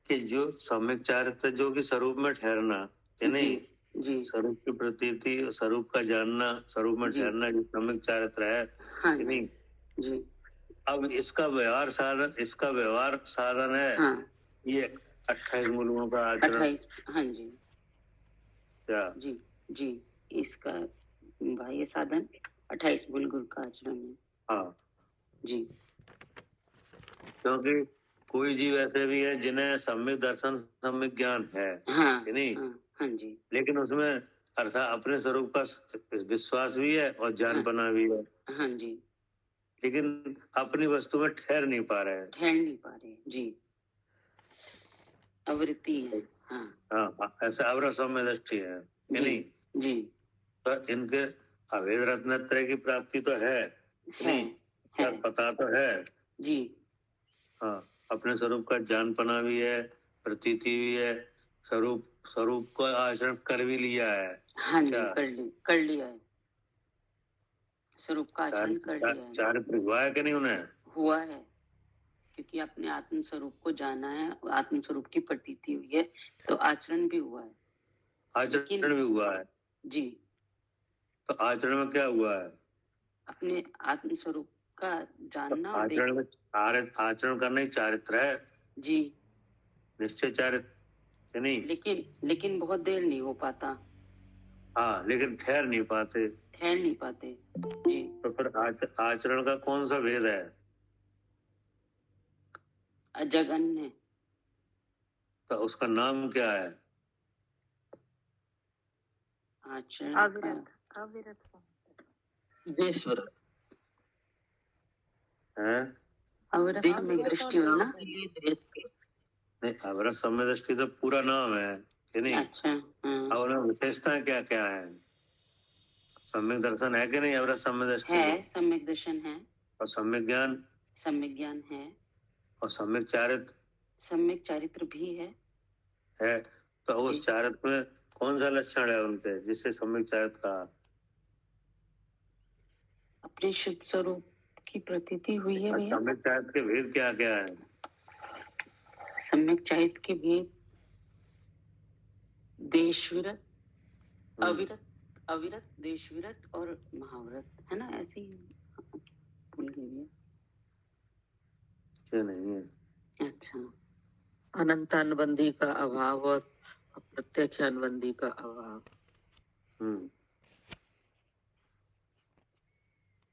कि जो सम्यक चारित्र जो कि स्वरूप में ठहरना कि नहीं, जी। स्वरूप की प्रतीति, स्वरूप का जानना, स्वरूप में जी। ठहरना जो सम्यक चारित्र है हाँ कि नहीं। जी। अब इसका व्यवहार साधन है। हाँ। ये 28 मूलों का आचरण। 28। हाँ जी। क्या? जी। जी, इसका बाह्य साधन 28 मूल गुरु का आचरण है। हाँ जी। क्योंकि कोई जीव ऐसे भी है जिन्हें सम्यक दर्शन, सम्यक ज्ञान है हाँ कि नहीं, हाँ जी। लेकिन उसमें अर्थात अपने स्वरूप का विश्वास भी है और जानपना भी है, हाँ जी। लेकिन अपनी वस्तु में ठहर नहीं पा रहे। जी, आवृत्ति है। हाँ, ऐसे अवरा सौम्य दृष्टि है कि नहीं। जी। तो इनके अभेद रत्नत्रय की प्राप्ति तो है नहीं, पर पता तो है जी। हाँ, अपने स्वरूप का जानपना भी है, प्रतीति भी है, स्वरूप को आचरण कर भी लिया है। हाँ जी, कर लिया है, स्वरूप का आचरण कर लिया है। चारित्र हुआ है कि नहीं उन्हें? हुआ है, क्योंकि अपने आत्म स्वरूप को जाना है, आत्म स्वरूप की प्रतीति हुई है, तो आचरण भी हुआ है। आचरण भी हुआ है जी। तो आचरण में क्या हुआ है? अपने आत्म स्वरूप का जानना। तो आचरण करना ही चारित्र है जी। निश्चय चारित्र नहीं। लेकिन बहुत देर नहीं हो पाता। हाँ, लेकिन ठहर नहीं पाते जी। तो फिर आचरण का कौन सा भेद है? जगन्य। तो उसका नाम क्या है? आचरण अविरत देश्वर है। अविरत सम्यक दृष्टि हुई ना। नहीं, अविरत सम्यक दृष्टि तो पूरा नाम है कि नहीं। अच्छा। और विशेषताएं क्या क्या है? सम्यक दर्शन है कि नहीं? अविरत सम्यक दृष्टि है, सम्यक दर्शन है, और सम्यक ज्ञान है, और सम्यक चारित्र भी है। तो उस चारित्र में कौन सा लक्षण है उनके जिससे सम्यक चारित्र कहा? अपने शुद्ध स्वरूप की प्रतीति हुई है भैया। सम्यक चारित्र के भेद क्या क्या है? सम्यक चारित्र के भेद देशविरत, अविरत, देशविरत और महाव्रत है ना, ऐसे ही भूल गई क्या नहीं है? अच्छा। अनंत अनुबंधी का अभाव और प्रत्यक्ष अनुबंधी का अभाव।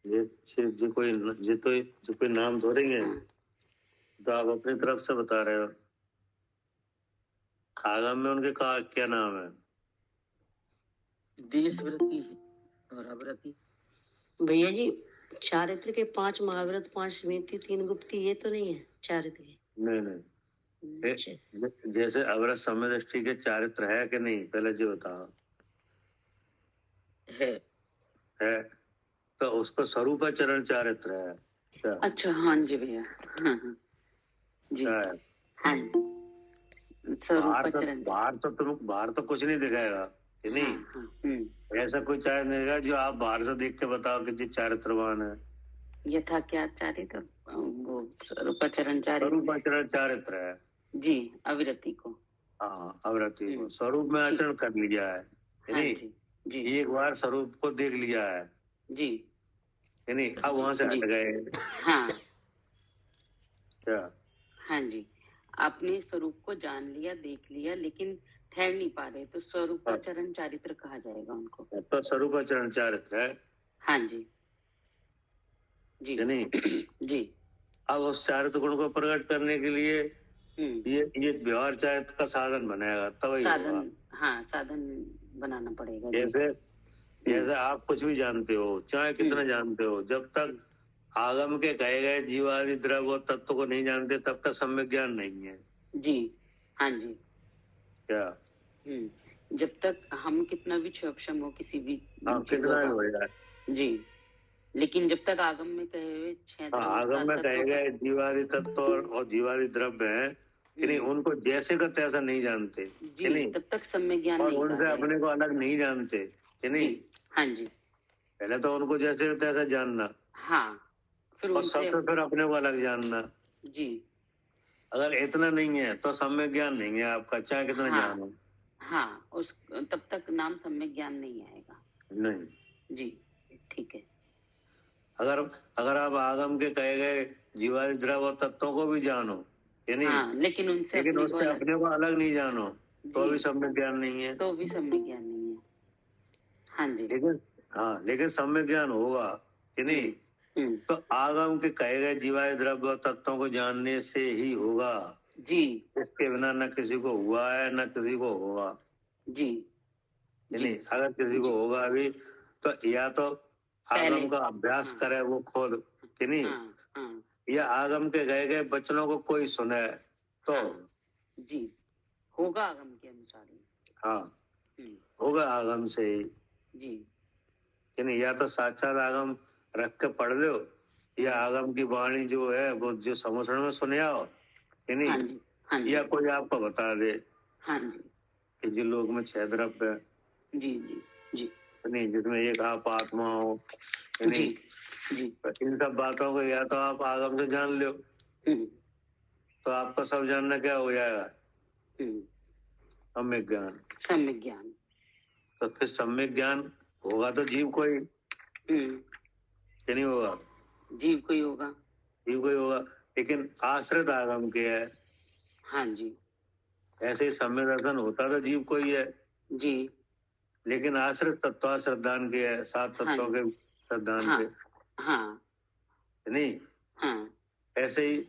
जो कोई नाम धोरेंगे तो आप अपनी तरफ से बता रहे हो। आगम में उनके क्या नाम है? देशव्रती और अव्रती। भैया जी, चारित्र के 5 महाव्रत, 5 स्मृति, 3 गुप्ती, ये तो नहीं है चारित्र के? नहीं। जैसे अवरत सम्यक दृष्टि के चारित्र है कि नहीं, पहले जो बताओ। है तो उसको स्वरूपाचरण चारित्र है क्या? अच्छा, हाँ जी भैया। जी। हाँ, बाहर तो कुछ नहीं दिखाएगा कि नहीं। ऐसा कोई चारित्र नहीं दिखाएगा जो आप बाहर से देख के बताओ कि जी चारित्रवान है। यथा क्या चारित्र, वो स्वरूपाचरण चारित्र है जी, अविरति को। हाँ, अविरति को स्वरूप में आचरण कर लिया है नहीं। जी। एक बार स्वरूप को देख लिया है जी, नहीं, अब वहां से हट गए। हाँ क्या? हाँ जी, अपने स्वरूप को जान लिया, देख लिया, लेकिन ठहर नहीं पा रहे, तो स्वरूपाचरण चारित्र कहा जाएगा उनको। तो स्वरूपाचरण चारित्र है। हाँ जी। जी नहीं। जी। अब उस चारित्र गुण को प्रकट करने के लिए ये व्यवहार चारित्र का साधन बनेगा, तभी होगा। साधन, हाँ साधन बनाना पड़ेगा जी। जैसे आप कुछ भी जानते हो, चाहे कितना जानते हो, जब तक आगम के कहे गए जीवादि द्रव्य और तत्व को नहीं जानते तब तक सम्यक ज्ञान नहीं है जी। हाँ जी। क्या? जब तक हम कितना भी क्षम हो किसी भी कितना भी हो जाए जी, लेकिन जब तक आगम में कहे हुए छह आगम में कहे गए जीवादि तत्व और जीवादि द्रव्य है कि नहीं, उनको जैसे का तैसा नहीं जानते कि नहीं, तब तक सम्यक ज्ञान और नहीं उनसे अपने को अलग नहीं जानते कि नहीं। हाँ जी। पहले तो उनको जैसे का तैसा जानना, हाँ, फिर और सबसे फिर अपने को अलग जानना जी। अगर इतना नहीं है तो सम्यक ज्ञान नहीं है आपका, चाहे कितना ज्ञान हो। हाँ, उस तब तक नाम सम्यक ज्ञान नहीं आएगा। नहीं जी, ठीक है। अगर आप आगम के कहे गए जीवादि द्रव्य और तत्वों को भी जानो कि नहीं, लेकिन उससे अपने को अलग नहीं जानो तो भी सम्यक ज्ञान नहीं है। तो भी सम्यक ज्ञान नहीं है। हाँ जी। लेकिन सम्यक ज्ञान होगा कि नहीं, तो आगम के कहे गए जीवादि द्रव्य और तत्वों को जानने से ही होगा जी। इसके बिना न किसी को हुआ है न किसी को होगा जी। नहीं। अगर किसी को होगा भी तो या तो आगम का अभ्यास करे वो खुद कि नहीं, या आगम के गए गए वचनों को कोई सुने तो जी होगा आगम के अनुसार ही। होगा आगम से ही जी कि नहीं, या तो साक्षात आगम रख के पढ़ लो, या आगम की वाणी जो है वो जो समझण में सुने आओ कि नहीं, या कोई आपको बता दे कि जो लोग में 6 द्रव्य है जी जी जी नहीं, जिसमें एक आप आत्मा हो कि नहीं, जी। इन सब बातों को या तो आप आगम से जान लो तो आपका सब जानना क्या हो जाएगा, सम्यक ज्ञान। सम्यक ज्ञान। तो फिर सम्यक ज्ञान होगा तो जीव कोई कि नहीं होगा, जीव कोई होगा। लेकिन आश्रित आगम के है। हाँ जी। ऐसे ही सम्यक दर्शन होता तो जीव कोई है जी, लेकिन आश्रित तत्व श्रद्धान के है, 7 तत्वों के श्रद्धान के नहीं। ऐसे ही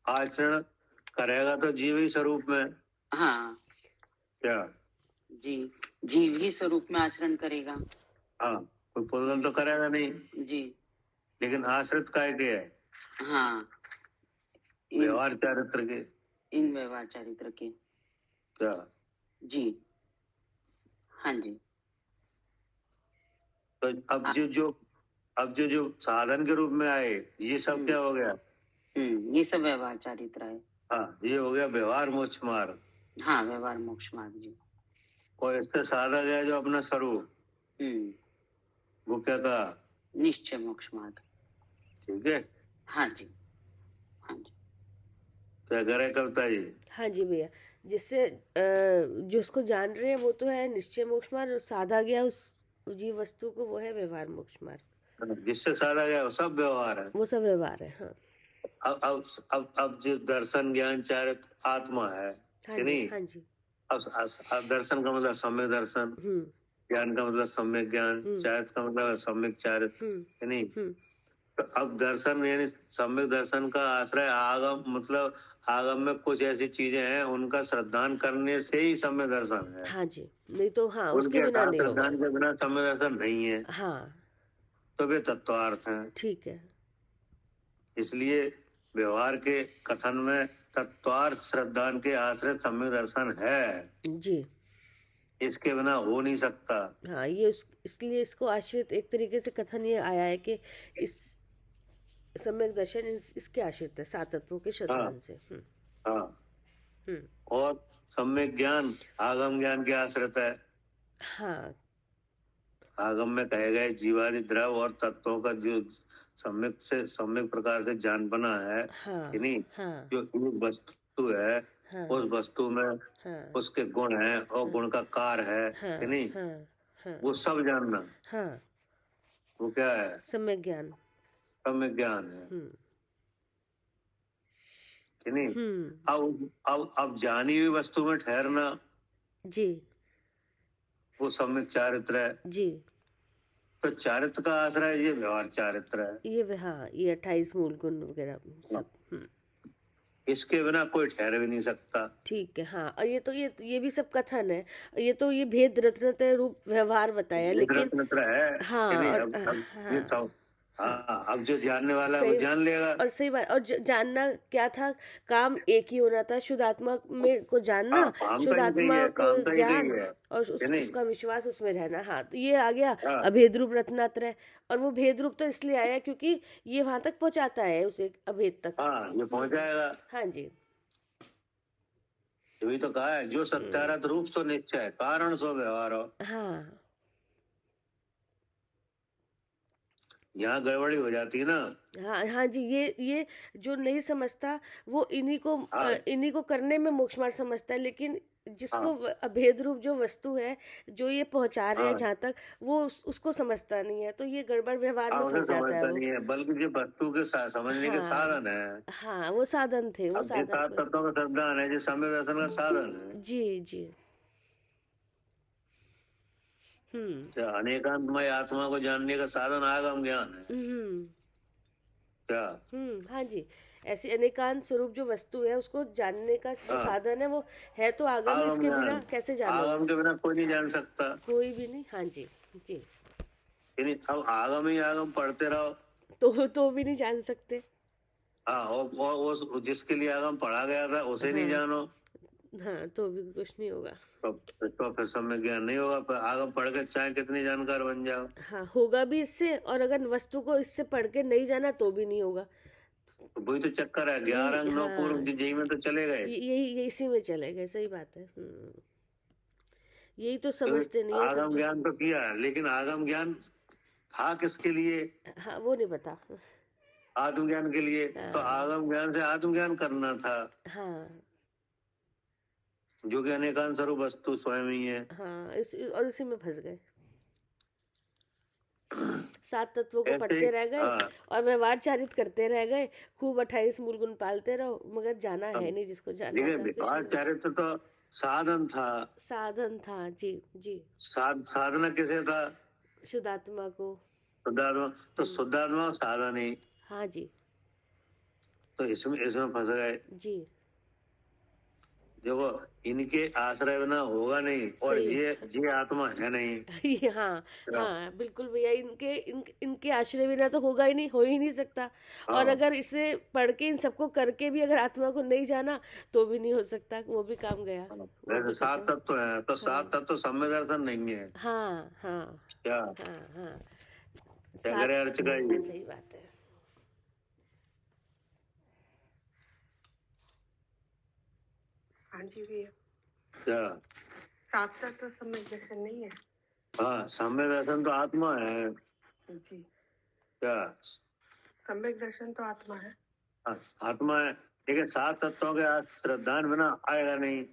आचरण करेगा तो जीव ही स्वरूप में क्या जी, जीव ही स्वरूप में आचरण करेगा। कोई पुनर्जन्म तो करेगा नहीं जी, लेकिन आश्रित काय के है व्यवहार चारित्र के, इन व्यवहार चारित्र के क्या जी। हाँ जी। तो अब जो साधन के रूप में आए ये सब क्या हो गया, ये सब व्यवहार चारित्र है। ये हो गया व्यवहार मोक्ष मार्ग। व्यवहार मोक्ष मार्ग जी। और इससे साधा गया जो अपना स्वरूप, वो क्या कहा, निश्चय मोक्ष मार्ग। ठीक है। हाँ जी। हाँ जी। क्या करे करता जी। हाँ जी भैया, जिससे जो उसको जान रहे हैं वो तो है निश्चय मोक्ष मार्ग, और साधा गया उस जीव वस्तु को वो है व्यवहार मोक्ष मार्ग। जिससे साधा गया वो सब व्यवहार है, वो सब व्यवहार है। हाँ। अब जो दर्शन ज्ञान चारित्र आत्मा है कि नहीं। हाँ जी। अब दर्शन का मतलब सम्यक दर्शन, ज्ञान का मतलब सम्यक ज्ञान, चारित्र का मतलब सम्यक चारित्र है नहीं। तो अब दर्शन यानी सम्यक दर्शन का आश्रय आगम, मतलब आगम में कुछ ऐसी चीजें हैं उनका श्रद्धान करने से ही सम्यक दर्शन है। हाँ जी, नहीं तो उसके बिना नहीं होगा। श्रद्धान के बिना सम्यक दर्शन नहीं है। तो वे तत्वार्थ हैं। ठीक है। इसलिए व्यवहार के कथन में तत्वार्थ श्रद्धान के आश्रय सम्यक दर्शन है जी, इसके बिना हो नहीं सकता। ये इसलिए इसको आश्रित एक तरीके से कथन ये आया है कि इस सम्यक दर्शन इसके आश्रित है 7 तत्वों के श्रद्धान से। और सम्यक ज्ञान आगम ज्ञान के आश्रित है। आगम में कहे गए जीवादि द्रव्य और तत्वों का जो सम्यक प्रकार से जान बना है कि नहीं, जो एक वस्तु है उस वस्तु में उसके गुण है और गुण का कार है कि नहीं, वो सब जानना वो क्या है, सम्यक ज्ञान है कि नहीं। अब जानी हुई वस्तु में ठहरना जी, वो सम्यक चारित्र है जी। तो चारित्र का आश्रय ये व्यवहार चारित्र है। ये हाँ, ये 28 मूल गुण वगैरह सब। इसके बिना कोई ठहर भी नहीं सकता। ठीक है। हाँ, और ये भी सब कथन है। ये तो ये भेद रत्नत्रय रूप व्यवहार बताया, लेकिन रत्नत्रय है हाँ कि नहीं? और अब ये हाँ सब अब जो जानने वाला है वो सही जान लेगा। और सही बात। और जानना क्या था, काम एक ही होना था, शुद्ध आत्मा में को जानना, काम शुद्ध तो एक ही आत्मा है, को काम तो एक ज्ञान ही है और कि नहीं? उसका विश्वास उसमें रहना। हाँ, तो ये आ गया हाँ। अभेद रूप रत्नात्रय। और वो भेद रूप तो इसलिए आया क्योंकि ये वहां तक पहुंचाता है उसे अभेद तक। हाँ, ये पहुंच जाएगा। हाँ जी। तभी तो कहा है जो सत्यारथ रूप सो निश्चय कारण सो व्यवहार हो। हाँ यहाँ गड़बड़ी हो जाती है ना। हाँ हाँ जी। ये जो नहीं समझता वो हाँ। इन्हीं को करने में मोक्ष मार्ग समझता है, लेकिन जिसको हाँ। अभेद रूप जो वस्तु है, जो ये पहुंचा रहे हैं हाँ। जहाँ तक, वो उसको समझता नहीं है, तो ये गड़बड़ व्यवहार में उसे फंस जाता है समझता वो। नहीं है, बल्कि जो वस्तु के समझने के हाँ साधन है। हाँ, वो साधन थे, वो अब ये साधन सात को। तत्वों का संविधान है, जो सम्यक दर्शन का साधन है। जी जी। क्या अनेकांतमय आत्मा को जानने का साधन आगम ज्ञान है क्या? हाँ जी। ऐसी अनेकांत स्वरूप जो वस्तु है उसको जानने का जो हाँ। साधन है वो है तो आगम, आगम इसके ज्ञान। बिना कैसे जानोगे? आगम के बिना कोई नहीं जान सकता। कोई भी नहीं। हाँ जी जी। यानी अब आगम ही आगम पढ़ते रहो तो भी नहीं जान सकते। हाँ, और जिसके लिए आगम पढ़ा गया था उसे नहीं जानो हाँ, तो भी कुछ नहीं होगा। तो फिर सम्यक ज्ञान नहीं होगा। फिर आगम पढ़ के चाहे कितनी जानकार बन जाओ। हाँ, होगा भी इससे, और अगर वस्तु को इससे पढ़ के नहीं जाना तो भी नहीं होगा। वही तो चक्कर है। 11 अंग 9 पूर्व जेई में तो चले गए। यही इसी में चले गए। सही बात है। यही तो समझते नहीं है आगम सब। ज्ञान तो किया, लेकिन आगम ज्ञान था किसके लिए? हाँ, वो नहीं पता। आत्मज्ञान के लिए। तो आगम ज्ञान से आत्मज्ञान करना था, हाँ जो कि अनेकांत स्वरूप वस्तु स्वयं ही है। हाँ, और इसी में फंस गए। 7 तत्वों को ऐसे पढ़ते रह गए हाँ। और व्यवहार चारित करते रह गए, खूब 28 मूल गुण पालते रहो, मगर जाना है नहीं जिसको जाना देखिए, था। व्यवहार चारित्र तो साधन था। साधन था। जी जी। साधना किसे था? शुद्धात्मा को। शुद्धात्मा। तो शुद्धात्मा साधन ही। हाँ जी तो इसमें फंस गए। जी। देखो, इनके आश्रय बिना होगा नहीं, और सही। ये आत्मा है नहीं। हाँ हाँ, बिल्कुल भैया। इनके आश्रय बिना तो होगा ही नहीं, हो ही नहीं सकता। और अगर इसे पढ़ के इन सबको करके भी अगर आत्मा को नहीं जाना तो भी नहीं हो सकता, वो भी काम गया। वैसे 7 तत्व है, तो 7 तत्व सम्यक दर्शन नहीं है हाँ हाँ क्या? हाँ हाँ, क्या करे अर्च का ही। सही बात है। हाँ जी भैया। क्या? 7 तत्व सम्यक दर्शन नहीं है? हाँ, सम्यक दर्शन तो आत्मा है। जी। क्या? सम्यक दर्शन तो आत्मा है। हाँ, आत्मा है, लेकिन 7 तत्वों के श्रद्धान बिना आएगा नहीं।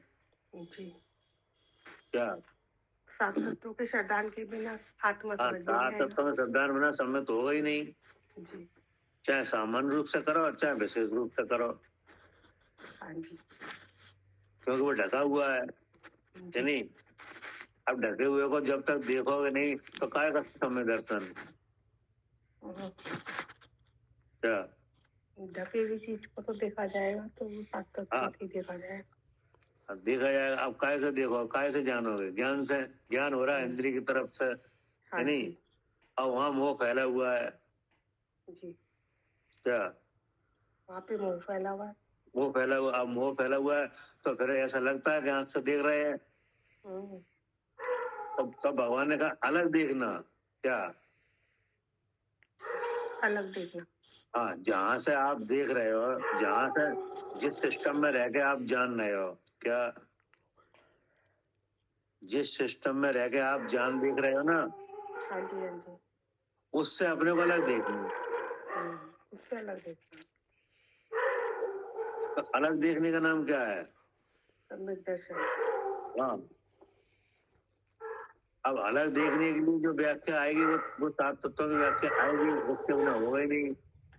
जी। क्या? 7 तत्वों के श्रद्धान के बिना आत्मा समझ में 7 नहीं आएगा। तत्वों के श्रद्धान बिना सम्यक तो होगा ही नहीं। जी। चाहे सामान्य रूप से करो, चाहे विशेष रूप से करो, हाँ जी। क्योंकि वो ढका हुआ है कि नहीं? अब ढके हुए को जब तक देखोगे नहीं तो काय का सम्यक दर्शन? क्या? ढके हुई चीज को तो देखा जाएगा, तो वो 7 तत्व ही देखा जाएगा। अब देखा जाएगा। अब काय से देखो, काय से जानोगे? ज्ञान से। ज्ञान हो रहा है इंद्रिय की तरफ से, है नहीं? अब वहाँ मोह फैला हुआ है। जी। क्या? वहाँ पे मोह फैला हुआ है। मोह फैला हुआ। अब मोह फैला हुआ है तो फिर ऐसा लगता है कि आंख से देख रहे हैं। तब भगवान ने कहा अलग देखना। क्या? अलग देखना। हाँ, जहाँ से आप देख रहे हो, जहाँ से जिस सिस्टम में रह के आप जान रहे हो, क्या? जिस सिस्टम में रह के आप जान देख रहे हो ना, हाँ जी हाँ जी, उससे अपने को अलग देखना। उससे अलग देखना। तो अलग देखने का नाम क्या है? सम्यक दर्शन। हाँ। अब अलग देखने के लिए जो व्याख्या आएगी वो 7 तत्वों की व्याख्या आएगी, उसके बिना होगा ही नहीं।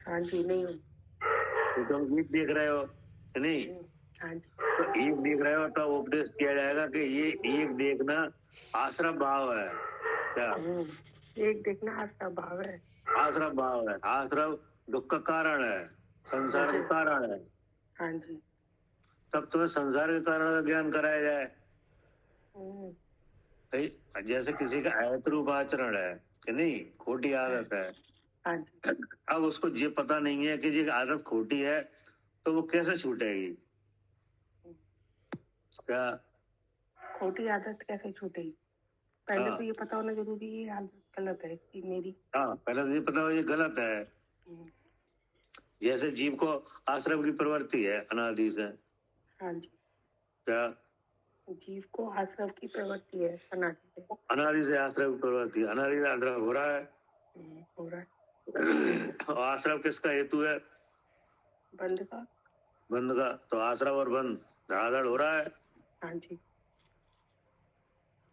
हाँ जी, नहीं। तो तुम एक देख रहे हो नहीं? हाँ जी। तो एक देख रहे हो तो उपदेश किया जाएगा कि ये एक देखना आश्रम भाव है। क्या? एक देखना आस्था भाव है। आश्रव भाव है, आश्रव दुख का कारण है, संसार का कारण है। हाँ जी। तब तुम्हें संसार के कारण का ज्ञान कराया जाए। हम्म, भाई जैसे किसी का अयतरूप आचरण है कि नहीं, खोटी आदत है, हाँ जी। अब उसको ये पता नहीं है कि ये आदत खोटी है, तो वो कैसे छूटेगी? क्या? खोटी आदत कैसे छूटेगी? पहले हाँ तो ये पता होना जरूरी है ये आदत गलत है कि मेरी। हाँ, पहले तो ये पता हो ये गलत है। हम्म, जैसे जीव को आश्रम की प्रवृत्ति है अनादि से। हाँ जी। क्या? जीव को आश्रव की प्रवृत्ति है अनादि से। अनादि से आश्रम की प्रवृत्ति, अनादि से आश्रम हो रहा है। हो रहा है। और आश्रम किसका हेतु है? बंद का। बंध का। तो आश्रम और बंध धड़ाधड़ हो रहा है हाँ जी।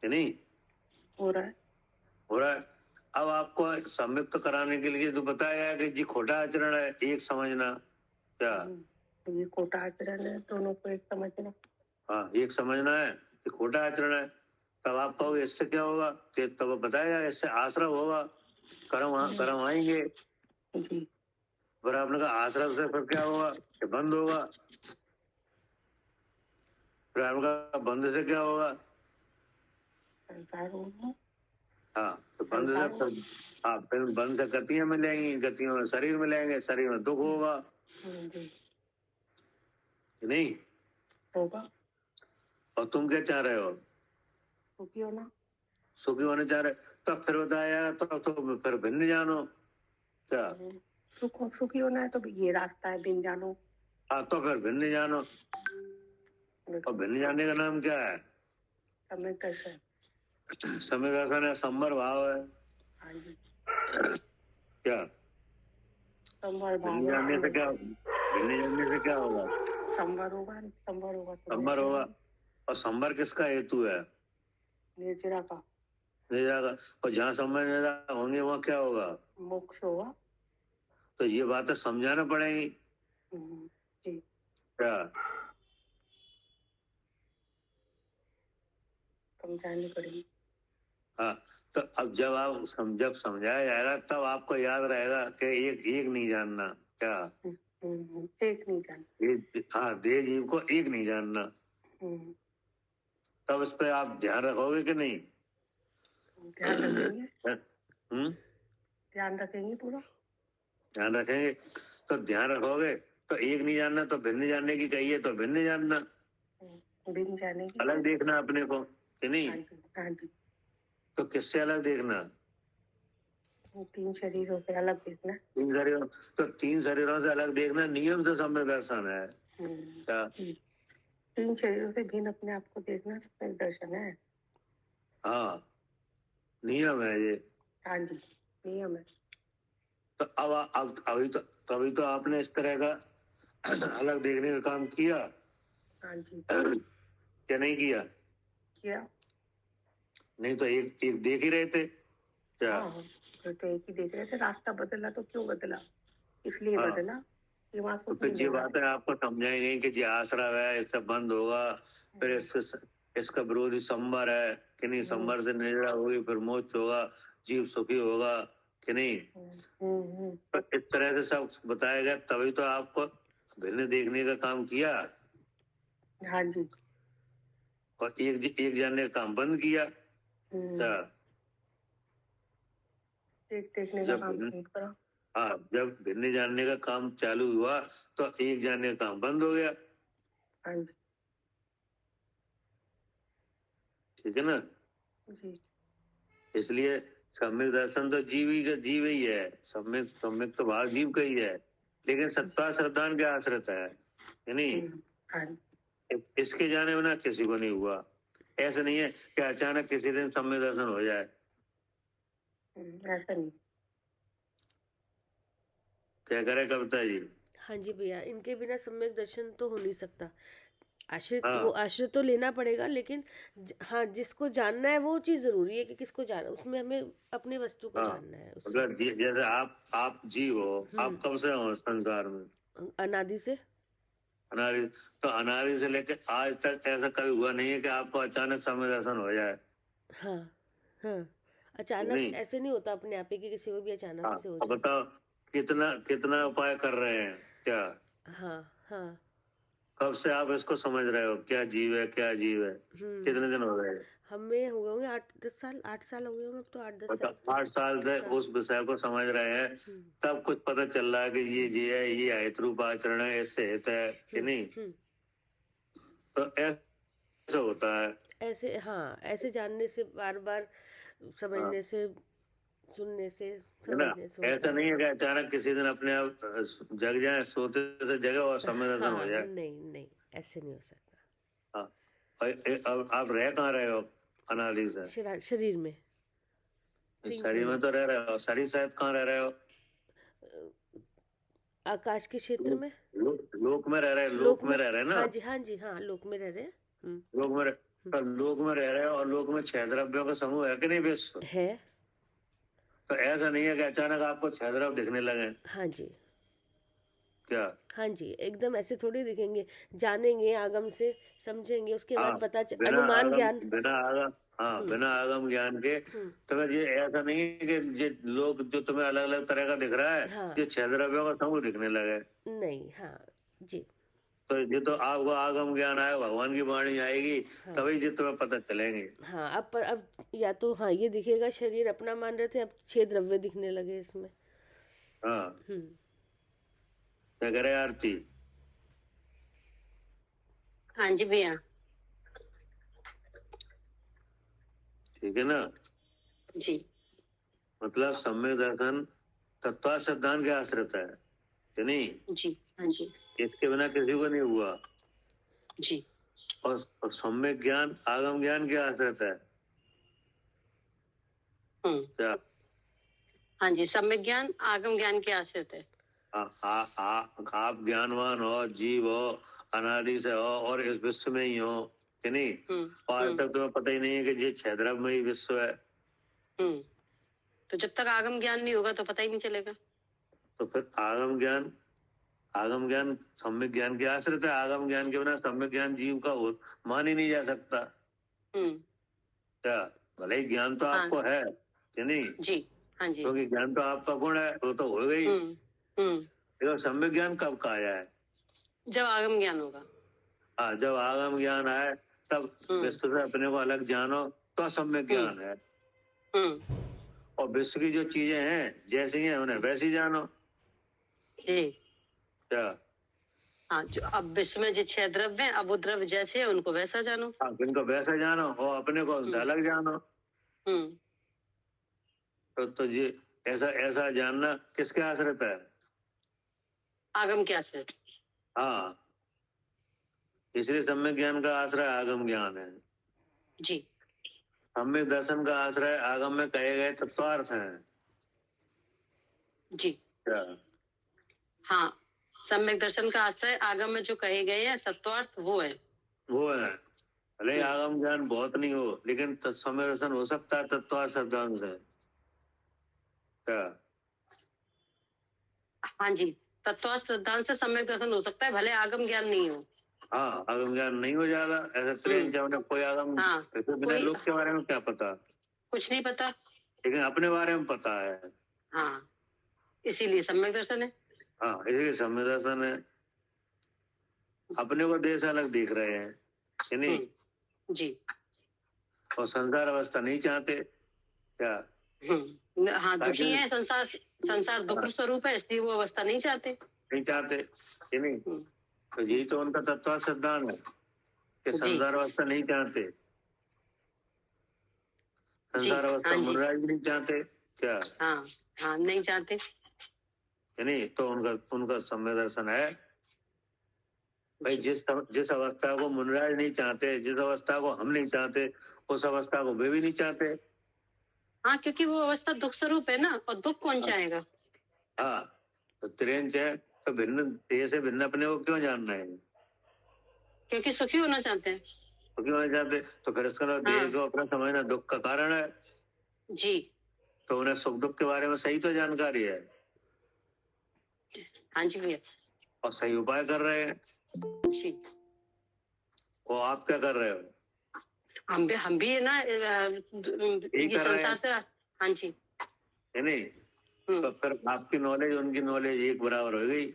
कि नहीं? हो रहा है। हो रहा है। अब आपको संयुक्त कराने के लिए तो बताया है कि जी खोटा आचरण है, एक समझना। क्या? तो ये खोटा आचरण है, दोनों को एक समझना। हाँ, एक समझना है कि खोटा आचरण है। तब आप कहोगे इससे क्या होगा, कि तब बताया इससे आश्रम होगा, कर्म आएंगे। जी। फिर आपने कहा आश्रम से फिर क्या होगा, कि बंद होगा। फिर आपने कहा बंद से क्या होगा? संसार होगा। हाँ, तो बंद से फिर हाँ, फिर बंद से गतियां मिलेंगी, गतियों में शरीर मिलेंगे, शरीर में दुख होगा जी। कि नहीं? होगा। और तुम क्या चाह रहे हो? सुखी होना। सुखी होने चाह रहे, तब फिर बताया तो फिर भिन्न जानो। क्या? सुखी होना है तो ये रास्ता है, बिन जानो। हाँ, तो फिर भिन्न जानो। और भिन्न जाने का नाम क्या है? समय दर्शन। समय दर्शन है, संबर भाव है। हाँ जी। क्या? संवर भाव भिन्न जानने से क्या, भिन्न जानने से क्या होगा? संवर होगा। संवर होगा तो संबर होगा। और संबर किसका हेतु है? निर्जरा का। निर्जरा का। और जहाँ संबर निर्जरा होंगे वहाँ क्या होगा? मोक्ष होगा। तो ये बातें समझाना पड़ेगी। जी। क्या? समझानी पड़ेगी। हाँ, तो अब जब समझाया जाएगा तब आपको याद रहेगा कि एक एक नहीं जानना। क्या? एक नहीं जानना। हाँ, देह जीव को एक नहीं जानना। तब इस पे आप ध्यान रखोगे कि नहीं? ध्यान रखेंगे। हम्म, ध्यान रखेंगे पूरा। ध्यान रखेंगे तो ध्यान रखोगे तो एक नहीं जानना, तो भिन्न जानने की कहिए तो भिन्न जानना, बिन जाने की। अलग देखना अपने को कि नहीं? हाँ जी। तो किससे अलग देखना? तीन शरीरों से अलग देखना। तीन शरीरों, तो तीन शरीरों से अलग देखना नियम से सम्यक दर्शन है। क्या? तीन शरीरों से भिन्न अपने आप को देखना सम्यक दर्शन है। हाँ, नियम है ये। हाँ जी, नियम है। तो अब तभी तो आपने इस तरह का अलग देखने का काम किया। हाँ जी। क्या नहीं किया? किया। नहीं तो एक देख ही रहे थे। क्या? हाँ, तो एक ही देख रहे थे। रास्ता बदला तो क्यों बदला? इसलिए हाँ। बदला कि वहाँ तो फिर ये बात है आपको समझाई नहीं कि ये आश्रय है, इससे बंद होगा, फिर इसका विरोधी संबर है कि नहीं, संबर से निर्जरा होगी, फिर मोक्ष होगा, जीव सुखी होगा कि नहीं। तो इस तरह से सब बताया गया, तभी तो आपको भिन्न देखने का काम किया। हाँ जी। और एक जानने का काम बंद किया। क्या? एक देखने का काम नहीं करा। हाँ, जब भिन्न जानने का काम चालू हुआ तो एक जानने का काम बंद हो गया। हाँ जी। ठीक है ना? जी। इसलिए सम्यक दर्शन तो जीव ही है, सम्यक तो भाव जीव का ही है, लेकिन सत्ता श्रद्धान के आश्रित है नहीं। हाँ। इसके जाने बिना किसी को नहीं हुआ। ऐसा नहीं है कि अचानक किसी दिन सम्यक दर्शन हो जाए। ऐसा नहीं। क्या करे कविता जी? हाँ जी भैया, इनके बिना सम्यक दर्शन तो हो नहीं सकता। आश्रित हाँ। वो आश्रित तो लेना पड़ेगा, लेकिन हाँ, जिसको जानना है वो चीज जरूरी है कि किसको जानना, उसमें हमें अपने वस्तु को जानना है। उससे अगर जैसे आप जीव हो, आप कब से हो संसार में? अनादि से। अनादि। तो अनादि से लेकर आज तक ऐसा कभी हुआ नहीं है कि आपको अचानक समय दर्शन हो जाए। हाँ हाँ, अचानक नहीं। ऐसे नहीं होता अपने आप ही कि किसी को भी अचानक हाँ, से हो अब जाए। बताओ कितना कितना उपाय कर रहे हैं क्या? हाँ हाँ। कब से आप इसको समझ रहे हो क्या जीव है, क्या जीव है? कितने दिन हो गए? हमें हो गए होंगे 8-10 साल, 8 साल हो गए होंगे, अब तो 8-10 साल। मतलब 8 साल से हाँ। उस विषय को समझ रहे हैं, तब कुछ पता चल रहा है कि ये है, ये अहित रूप आचरण है, इससे हित है कि नहीं? तो ऐसे होता है। ऐसे, हाँ, ऐसे जानने से, बार बार समझने से, सुनने से, है ना? समझने से होता ऐसा है। नहीं है कि अचानक किसी दिन अपने आप जग जाए, सोते से जगे और समय दर्शन हो जाए। नहीं नहीं, ऐसे नहीं हो सकता। हाँ, अब आप रह कहाँ रहे हो अनादि से? शरीर में, तीन शरीर में तो रह रहे हो, शरीर शायद कहाँ रह रहे हो? आकाश के क्षेत्र में, लोक में रह रहे हैं, लोक में रह रहे हैं ना? हाँ जी हाँ जी, हाँ, लोक में रह रहे हैं। लोक में तो लोक में रह रहे हो, और लोक में 6 द्रव्यों का समूह है कि नहीं विश्व? है। तो ऐसा नहीं है कि अचानक आपको 6 द्रव्य दिखने लगे। हाँ जी क्या? हाँ जी, एकदम ऐसे थोड़ी दिखेंगे, जानेंगे आगम से, समझेंगे, उसके हाँ, बाद पता बिना अनुमान आगम ज्ञान। बिना आगम हाँ, बिना आगम ज्ञान के तो ये ऐसा नहीं है कि ये लोग जो तुम्हें अलग अलग तरह का दिख रहा है, हाँ। ये 6 द्रव्यों का समूह दिखने लगे। नहीं, हाँ जी, तो ये तो आपको आगम ज्ञान आए, भगवान की वाणी आएगी, तभी ये तुम्हें पता चलेंगे। हाँ। अब या तो हाँ ये दिखेगा, शरीर अपना मान रहे थे, अब 6 द्रव्य दिखने लगे इसमें। हाँ, क्या करे आरती? हाँ जी भैया। ठीक है ना? जी मतलब सम्यक दर्शन तत्व सिद्धांत के आश्रित है कि नहीं? जी हाँ जी इसके बिना किसी को नहीं हुआ। जी। और सम्यक ज्ञान आगम ज्ञान के आश्रित है। क्या? हाँ जी, सम्यक ज्ञान आगम ज्ञान के आश्रित है। आप ज्ञानवान हो, जीव हो, अनादि से हो, और इस विश्व में ही हो कि नहीं? और आज तक तुम्हें पता ही नहीं है कि ये 6 द्रव्य में ही विश्व है। तो जब तक आगम ज्ञान नहीं होगा तो पता ही नहीं चलेगा। तो फिर आगम ज्ञान सम्यक ज्ञान के आश्रित है। आगम ज्ञान के बिना सम्यक ज्ञान जीव का मान ही नहीं जा सकता। क्या? भले ही ज्ञान तो आपको है कि नहीं? जी हाँ जी। क्योंकि ज्ञान तो आपका गुण है, वो तो हो गई। लेकिन सम्यक ज्ञान कब का आया है? जब आगम ज्ञान होगा। हाँ, जब आगम ज्ञान आए तब विश्व से अपने को अलग जानो, तो सम्यक ज्ञान है। और विश्व की जो चीजें हैं जैसी हैं उन्हें वैसी जानो। क्या? हाँ, जो अब विश्व में जो 6 द्रव्य हैं, अब वो द्रव्य जैसे हैं उनको वैसा जानो। हाँ, इनको वैसा जानो और अपने को उनसे अलग जानो। तो ये ऐसा जानना किसके आश्रित है? आगम के आश्रित। हाँ, इसलिए सम्यक ज्ञान का आश्रय आगम ज्ञान है। जी। सम्यक दर्शन का आश्रय आगम में कहे गए तत्वार्थ हैं। जी। क्या? हाँ, सम्यक दर्शन का आश्रय आगम में जो कहे गए हैं तत्वार्थ वो है। भले आगम ज्ञान बहुत नहीं हो, लेकिन सम्यक दर्शन हो सकता है तत्वार्थ सिद्धांत से। क्या? हाँ जी, तत्वार्थ सिद्धांत से सम्यक दर्शन हो सकता है, भले आगम ज्ञान नहीं हो। हाँ, आगम ज्ञान नहीं हो जाता ऐसा त्रेन चावने कोई आगम। बिना लोग के बारे में क्या पता? कुछ नहीं पता, लेकिन अपने बारे में पता है। हाँ, इसीलिए सम्यक दर्शन है। हाँ, इसीलिए सम्यक दर्शन है। अपने को देश अलग दिख रहे हैं कि नहीं? जी। और संसार अवस्था नहीं चाहते। क्या? हाँ, दुखी है, संसार दुख स्वरूप है, इसलिए वो अवस्था नहीं चाहते कि नहीं? तो यही तो उनका तत्व सिद्धांत है कि संसार अवस्था नहीं चाहते, संसार अवस्था मुनराज भी नहीं चाहते। क्या? हाँ, नहीं चाहते कि नहीं? तो उनका सम्यक दर्शन है भाई, जिस अवस्था को मुनराज नहीं चाहते, जिस अवस्था को हम नहीं चाहते, उस अवस्था को वे भी नहीं चाहते। हाँ, क्योंकि वो अवस्था दुख स्वरूप है ना, और दुख कौन चाहेगा? हाँ, तो त्रेन चाहे तो भिन्न से भिन्न अपने को क्यों जानना है? क्योंकि सुखी होना चाहते हैं। सुखी होना चाहते, तो फिर इसका देह को अपना समझना दुख का कारण है। जी। तो उन्हें सुख दुख के बारे में सही तो जानकारी है। हाँ जी भैया। और सही उपाय कर रहे हैं। जी। वो आप क्या कर रहे हो? हम भी है ना, ये संसार से, हाँ जी। है नहीं? तो हम्म। फिर आपकी नॉलेज उनकी नॉलेज एक बराबर हो गई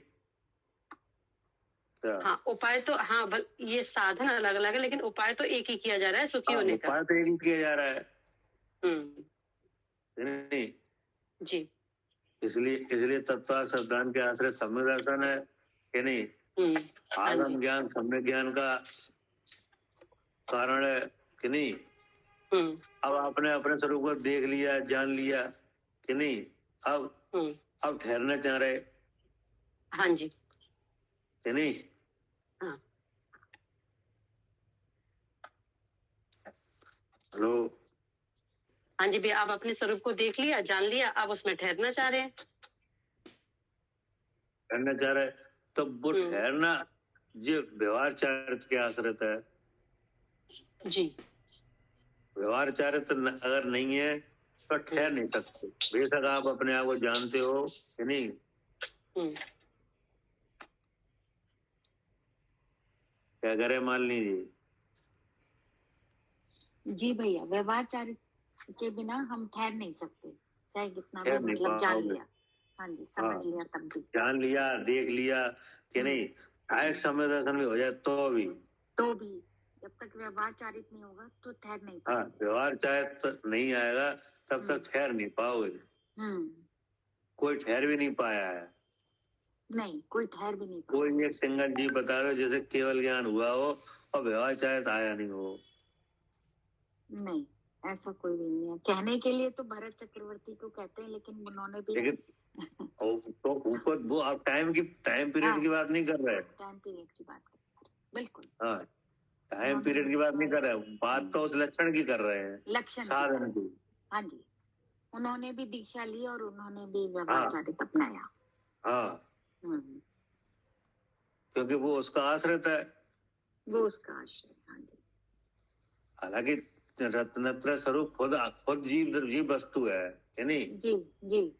क्या? हाँ, उपाय तो हाँ, ये साधन अलग अलग है, लेकिन उपाय तो एक ही किया जा रहा है, सुखी हाँ, होने का। उपाय तो एक ही किया जा रहा है हम्म। नहीं? जी। इसलिए तत्व सिद्धांत के आश्रय सम्यक दर्शन है कि नहीं? हाँ आगम जी। ज्ञान सम्यक ज्ञान का कारण है कि नहीं? अब आपने अपने स्वरूप को देख लिया, जान लिया कि नहीं? अब ठहरना चाह रहे हाँ जी। कि नहीं? हाँ। हेलो, हाँ जी भैया, आप अपने स्वरूप को देख लिया, जान लिया, आप उसमें ठहरना चाह रहे हैं। ठहरना चाह रहे तो वो ठहरना जो व्यवहार चारित्र के आश्रित है। जी। व्यवहार चारित्र अगर नहीं है तो ठहर नहीं सकते, बेशक आप अपने आप को जानते हो कि नहीं। क्या करे मालिनी जी? जी भैया, व्यवहार चारित्र के बिना हम ठहर नहीं सकते, चाहे कितना भी ठहर नहीं मतलब जान पाओगे। लिया। हाँ जी, समझ लिया तब भी। जान लिया, देख लिया कि नहीं, आयक समय दर्शन भी हो जाए तो भी जब तक व्यवहार चारित नहीं होगा तो ठहर नहीं हाँ, पाएंगे। व्यवहार चारित्र नहीं आएगा तब तक ठहर नहीं पाओगे। कोई ठहर भी नहीं पाया है, नहीं, कोई ठहर भी नहीं पाया। कोई एक सिंगल जीव बता दो जैसे केवल ज्ञान हुआ हो और व्यवहार चारित्र आया नहीं हो। नहीं, ऐसा कोई भी नहीं है। कहने के लिए तो भरत चक्रवर्ती को कहते हैं, लेकिन उन्होंने भी लेकिन तो ऊपर वो आप टाइम पीरियड की बात नहीं कर रहे। टाइम पीरियड की बात कर रहे हैं, बिल्कुल। हाँ, टाइम पीरियड की बात नहीं कर रहे, बात तो उस लक्षण की कर रहे हैं, लक्षण साधन की। हाँ जी, उन्होंने भी दीक्षा ली और उन्होंने भी व्यवहार चारित्र अपनाया। हाँ, क्योंकि वो उसका आश्रित है, वो उसका आश्रय। हाँ जी। हालांकि रत्नत्र स्वरूप खुद जीव वस्तु है कि नहीं? जी जी।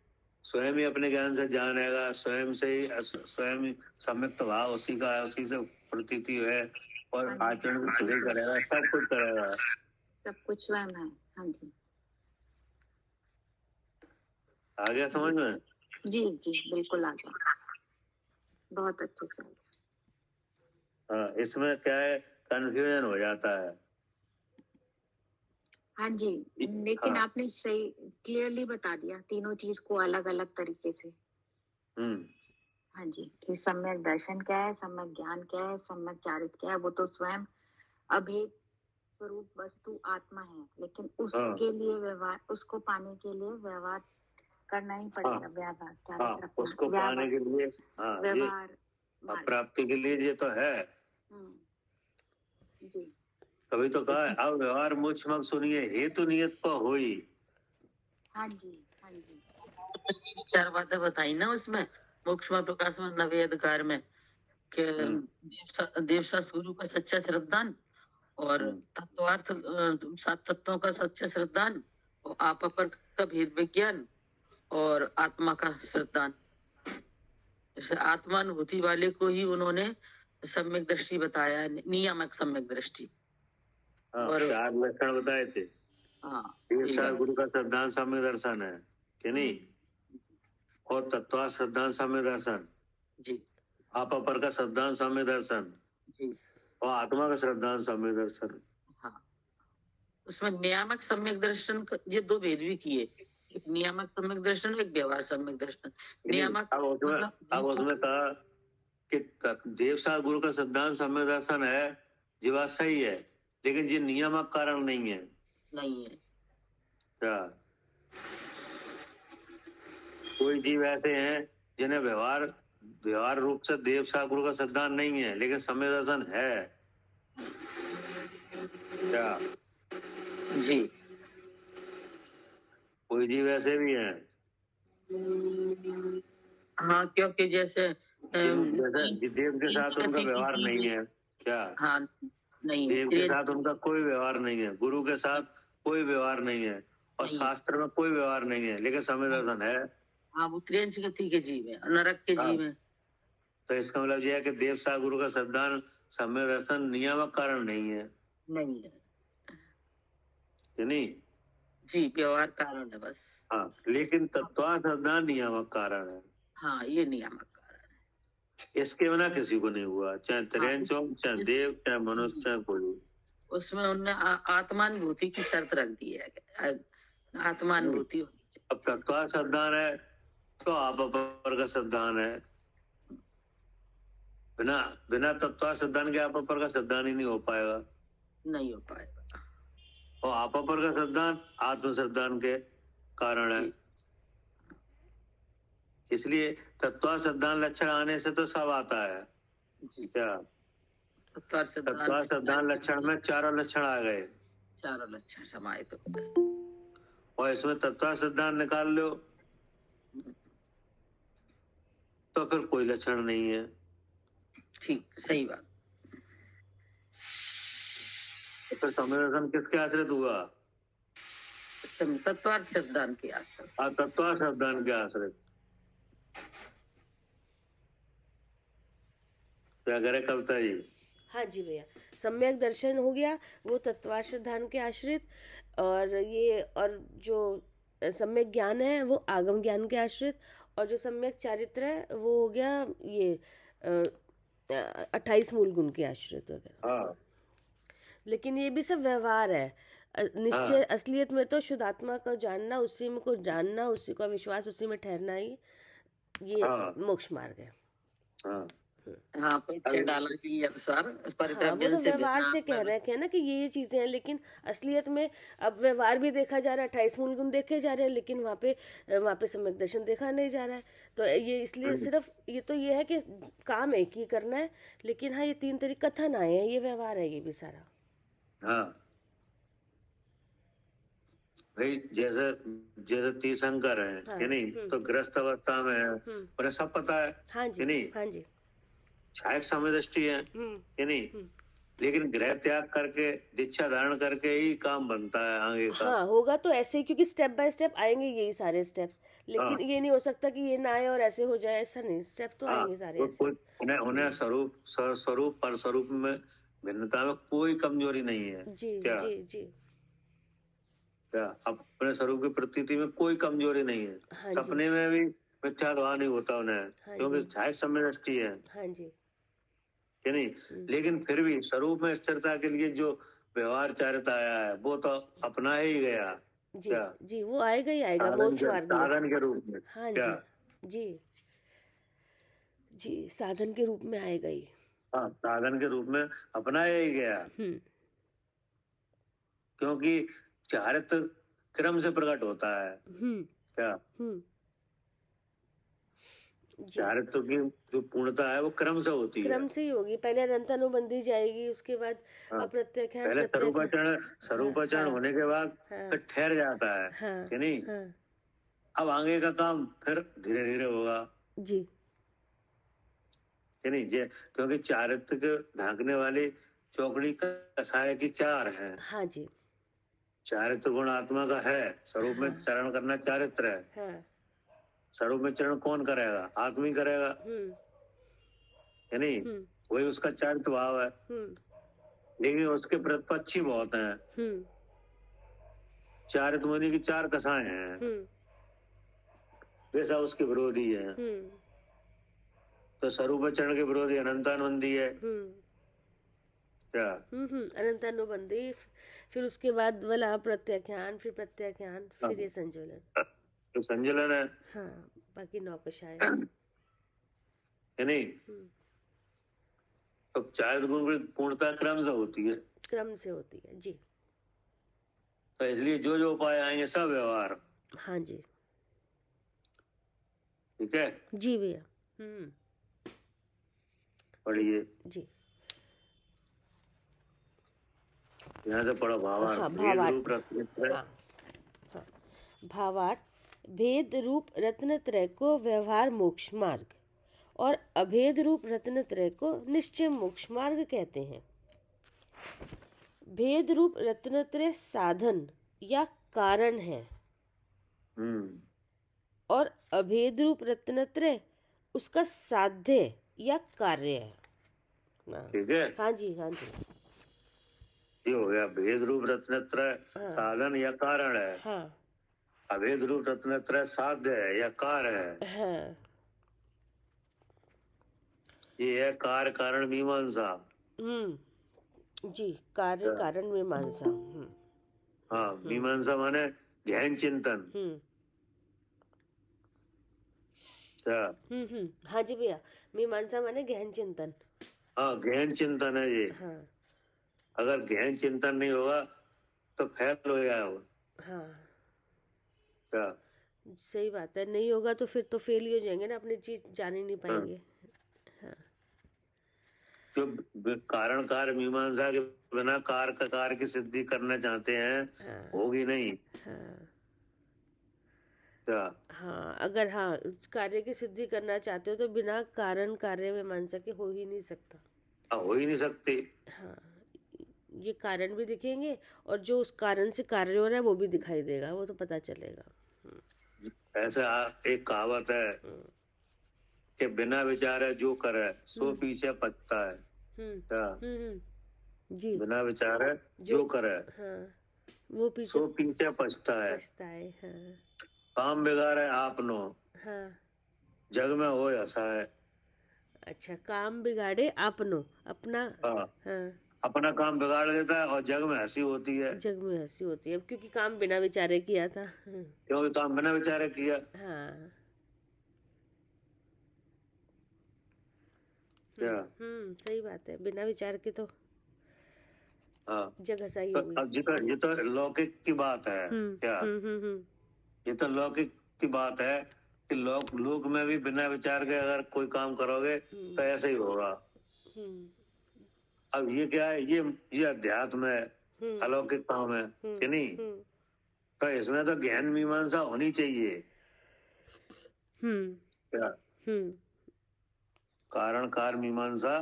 स्वयं ही अपने ज्ञान से जानेगा, स्वयं सम्यक्त भाव उसी का है, उसी से प्रतीति है और आचरण भी खुद ही करेगा, सब कुछ करेगा, सब कुछ स्वयं है। हाँ जी, आ गया समझ में? जी जी, बिल्कुल आ गया, बहुत अच्छे से। हाँ, इसमें क्या है, कंफ्यूजन हो जाता है। हाँ जी, लेकिन आपने सही क्लियरली बता दिया तीनों चीज को अलग अलग तरीके से। हाँ जी, कि सम्यक दर्शन क्या है, सम्यक ज्ञान क्या है, सम्यक चारित्र क्या है, वो तो स्वयं अभेद स्वरूप वस्तु आत्मा है, लेकिन उसके लिए व्यवहार, उसको पाने के लिए व्यवहार करना ही पड़ेगा। व्यवहार चारित्र उसको पाने के लिए व्यवहार प्राप्ति के लिए ये तो है जी। कभी तो कहा है, अब व्यवहार मुझ मग सुनिए, हेतु नियत पर होई। हाँ जी, हाँ जी। 4 बातें बताई ना उसमें, मोक्ष में, प्रकाश में, नवे अधिकार में, कि देवशास्त्र गुरु का सच्चा श्रद्धान और तत्वार्थ 7 तत्वों का सच्चा श्रद्धान और आप अपर का भेद विज्ञान और आत्मा का श्रद्धान। जैसे आत्मानुभूति वाले को ही उन्होंने सम्यक दृष्टि बताया, नियामक सम्यक दृष्टि। और 4 लक्षण बताए थे। देवशास्त्र गुरु का श्रद्धान सम्यक दर्शन है कि नहीं, और तत्व श्रद्धान सम्यक दर्शन जी, आप अपर का श्रद्धान सम्यक दर्शन जी, और आत्मा का श्रद्धान सम्यक दर्शन। हाँ, उसमें नियामक सम्यक दर्शन ये 2 भेद भी किए, एक नियामक सम्यक दर्शन, एक व्यवहार सम्यक दर्शन। नियामक अब उसमें कहा कि देवशास्त्र गुरु का श्रद्धान सम्यक दर्शन है, ये बात सही है, लेकिन ये नियामक कारण नहीं है। क्या कोई जीव ऐसे हैं जिन्हें व्यवहार रूप से देवशास्त्र गुरु का श्रद्धान नहीं है, लेकिन सम्यक दर्शन है? क्या जी, कोई जीव ऐसे भी हैं? हाँ, क्योंकि जैसे देव के साथ उनका व्यवहार नहीं है। क्या? हाँ, नहीं, देव के साथ उनका कोई व्यवहार नहीं है, गुरु के साथ कोई व्यवहार नहीं है और शास्त्र में कोई व्यवहार नहीं है, लेकिन सम्यक दर्शन है। हाँ, वो त्रियंश गति के जीव है, नरक के जीव है। तो इसका मतलब यह है कि देवशास्त्र गुरु का श्रद्धान सम्यक दर्शन नियामक कारण नहीं है, नहीं है कि नहीं? जी, व्यवहार कारण है बस। हाँ, लेकिन तत्वासंधान नियामक कारण है। हाँ, ये नियामक कारण है। इसके बिना किसी को नहीं हुआ, चाहे हाँ, त्रियंचो, चाहे देव, चाहे मनुष्य, चाहे कोई। उसमें उनने आत्मानुभूति की शर्त रख दी है, आत्मानुभूति होनी चाहिए। अब तत्वासंधान है तो आप अपर का सिद्धांत है। बिना बिना तत्वासंधान के आप अपर का सिद्धांत ही नहीं हो पाएगा। नहीं हो पाएगा। और आप अपर का सिद्धांत आत्म सिद्धांत के कारण है। इसलिए तत्वासंधान लक्षण आने से तो सब आता है। क्या तत्वासंधान लक्षण में चारों लक्षण आ गए, चारों लक्षण समाहित हो गए, और इसमें तत्वासंधान निकाल लो तो फिर कोई लक्षण नहीं है। ठीक, सही बात। तो फिर समदर्शन किसके आश्रित हुआ? तत्वार्थ सिद्धांत के आश्रित। हाँ, तत्वासंधान के आश्रित। क्या करे कविता जी? हाँ जी भैया, सम्यक दर्शन हो गया वो तत्वार्थ के आश्रित, और ये और जो सम्यक ज्ञान है वो आगम ज्ञान के आश्रित, और जो सम्यक चारित्र है वो हो गया ये 28 मूल गुण के आश्रित वगैरह। हाँ, लेकिन ये भी सब व्यवहार है। निश्चय असलियत में तो शुद्ध आत्मा को जानना, उसी में को जानना, उसी का विश्वास, उसी में ठहरना ही ये मोक्ष मार्ग है। हाँ, हाँ, परिचय डाला कि अनुसार हाँ, वो तो व्यवहार से कह रहे हैं ना कि ये चीजें हैं, लेकिन असलियत में अब व्यवहार भी देखा जा रहा है, 28 मूल गुण देखे जा रहे हैं, लेकिन वहाँ पे सम्यक दर्शन देखा नहीं जा रहा है। तो ये इसलिए सिर्फ ये तो ये है कि काम एक ही करना है, लेकिन हाँ ये 3 तरीके कथन आए हैं, ये व्यवहार है ये भी सारा। हाँ भाई, जैसे जैसे तीर्थंकर है कि नहीं, तो गृहस्थ अवस्था में है, उन्हें सब पता है। हाँ जी, कि नहीं, हाँ जी, छायक समदृष्टि है कि नहीं, लेकिन गृह त्याग करके दीक्षा धारण करके ही काम बनता है आगे का। हाँ होगा तो ऐसे ही, क्योंकि स्टेप बाय स्टेप आएंगे यही सारे स्टेप, लेकिन ये नहीं हो सकता कि ये ना आए और ऐसे हो जाए, ऐसा नहीं, स्टेप तो आएंगे सारे ऐसे। उन्हें स्वरूप पर स्वरूप में भिन्नता में कोई कमजोरी नहीं है। जी क्या? जी जी, क्या अपने स्वरूप की प्रतीति में कोई कमजोरी नहीं है। हाँ सपने में भी मिथ्याभाव नहीं होता उन्हें, हाँ क्योंकि जी, छायक समदृष्टि है हाँ जी, कि नहीं। लेकिन फिर भी स्वरूप में स्थिरता के लिए जो व्यवहार चारिता आया है वो तो अपना ही गया। जी क्या? जी, वो आएगा ही आएगा मोक्ष मार्ग में। साधन के रूप में। हाँ क्या? जी जी जी, साधन के रूप में आएगा ही। हाँ, साधन के रूप में अपनाया ही गया, क्योंकि चारित्र क्रम से प्रकट होता है। क्या? चारित्र की जो पूर्णता है वो क्रम से होती है, क्रम से ही होगी। पहले अनंतानुबंधी जाएगी, उसके बाद अप्रत्यक्ष, पहले स्वरूपाचरण होने के बाद फिर ठहर जाता है कि नहीं। अब आगे का काम फिर धीरे धीरे होगा जी, कि नहीं, क्योंकि चारित्र के ढांकने वाली चौकड़ी कसाय की 4 है। हाँ जी, चारित्र गुण आत्मा का है, स्वरूप में चरण करना चारित्र है। हाँ, स्वरूप में चरण कौन करेगा? आत्मा ही करेगा, है नहीं, वही उसका चारित्र भाव है। लेकिन उसके प्रतिपक्षी बहुत हैं। चारित्र मुनि की 4 कसाएं हैं, वैसा उसके विरोधी है। तो स्वरूप चरण के विरोधी अनंतानुबंधी है। क्या? अनंतानुबंधी, फिर उसके बाद वाला प्रत्याख्यान, फिर प्रत्याख्यान, फिर ये संजुलन, तो संजुलन है। हाँ, बाकी 9 कषाय है नहीं। तो चारित्र गुण की पूर्णता क्रम से होती है, क्रम से होती है जी। तो इसलिए जो जो उपाय आएंगे सब व्यवहार। हाँ जी, ठीक है जी भैया। पढ़िए जी, यहाँ से पढ़ो भावार्थ। हाँ, भावार्थ, भेद रूप रत्नत्रय को व्यवहार मोक्ष मार्ग और अभेद रूप रत्नत्रय को निश्चय मोक्ष मार्ग कहते हैं। भेद रूप रत्नत्रय साधन या कारण है, और अभेद रूप रत्नत्रय उसका साध्य या कार्य है। ठीक है। हाँ जी, हाँ जी, ये हो गया भेद रूप रत्नत्रय हाँ साधन या कारण है। हाँ अभेद रूप रत्नत्रय साध्य है या कार्य है। हाँ ये है कार्य कारण मीमांसा। जी, कार्य कारण मीमांसा। हाँ, मीमांसा माने गहन चिंतन। क्या? हाँ जी भैया, मीमांसा माने गहन चिंतन। हाँ, गहन चिंतन है ये। हाँ अगर गहन चिंतन नहीं होगा तो फेल हो जाएगा। हाँ क्या? सही बात है, नहीं होगा तो फिर तो फेल ही हो जाएंगे ना, अपनी चीज जान ही नहीं पाएंगे। हाँ जो कारण कार्य मीमांसा के बिना कार्य की सिद्धि करना चाहते हैं, हाँ होगी नहीं। हाँ क्या? हाँ, अगर हाँ कार्य की सिद्धि करना चाहते हो तो बिना कारण कार्य मीमांसा के हो ही नहीं सकता। हो ही नहीं सकती। हाँ, ये कारण भी दिखेंगे और जो उस कारण से कार्य हो रहा है वो भी दिखाई देगा, वो तो पता चलेगा। ऐसे एक कहावत है कि बिना विचारे जो करे सो पीछे पछता है। क्या? जी, बिना विचारे जो करे हाँ वो पीछे सो पीछे पछता है। हाँ काम बिगाड़े आपनो हाँ। जग में हो ऐसा है। अच्छा, काम बिगाड़े आपनो, अपना। हाँ, हाँ, अपना काम बिगाड़ देता है और जग में हंसी होती है। जग में हंसी होती है, क्योंकि काम बिना विचारे किया था। क्योंकि काम बिना विचारे किया। हाँ क्या? सही बात है, बिना विचार के तो हाँ, जग हंसाई तो हो गई। अब ये तो लौकिक की बात है। क्या? ये तो लौकिक की बात है कि लोक में भी बिना विचार के अगर कोई काम करोगे तो ऐसे ही होगा। अब ये क्या है, ये अध्यात्म है, अलौकिक काम है कि नहीं? तो इसमें तो गहन मीमांसा होनी चाहिए। क्या? कारण कार्य मीमांसा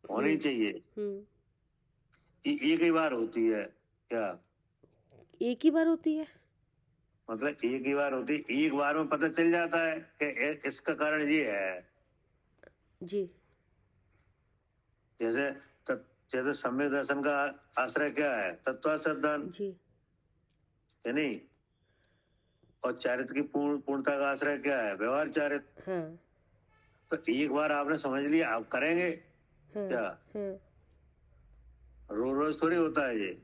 होनी चाहिए। एक ही बार होती है। क्या? एक ही बार होती है, मतलब एक ही बार होती है, एक बार में पता चल जाता है कि इसका कारण ये है। जी। जैसे सम्यक दर्शन का आश्रय क्या है? तत्वाश्रद्धान जी। है नहीं? और चारित्र की पूर्णता का आश्रय क्या है? व्यवहार चारित्र। हाँ तो एक बार आपने समझ लिया, आप करेंगे। हाँ क्या? हाँ। रोज रोज थोड़ी होता है ये।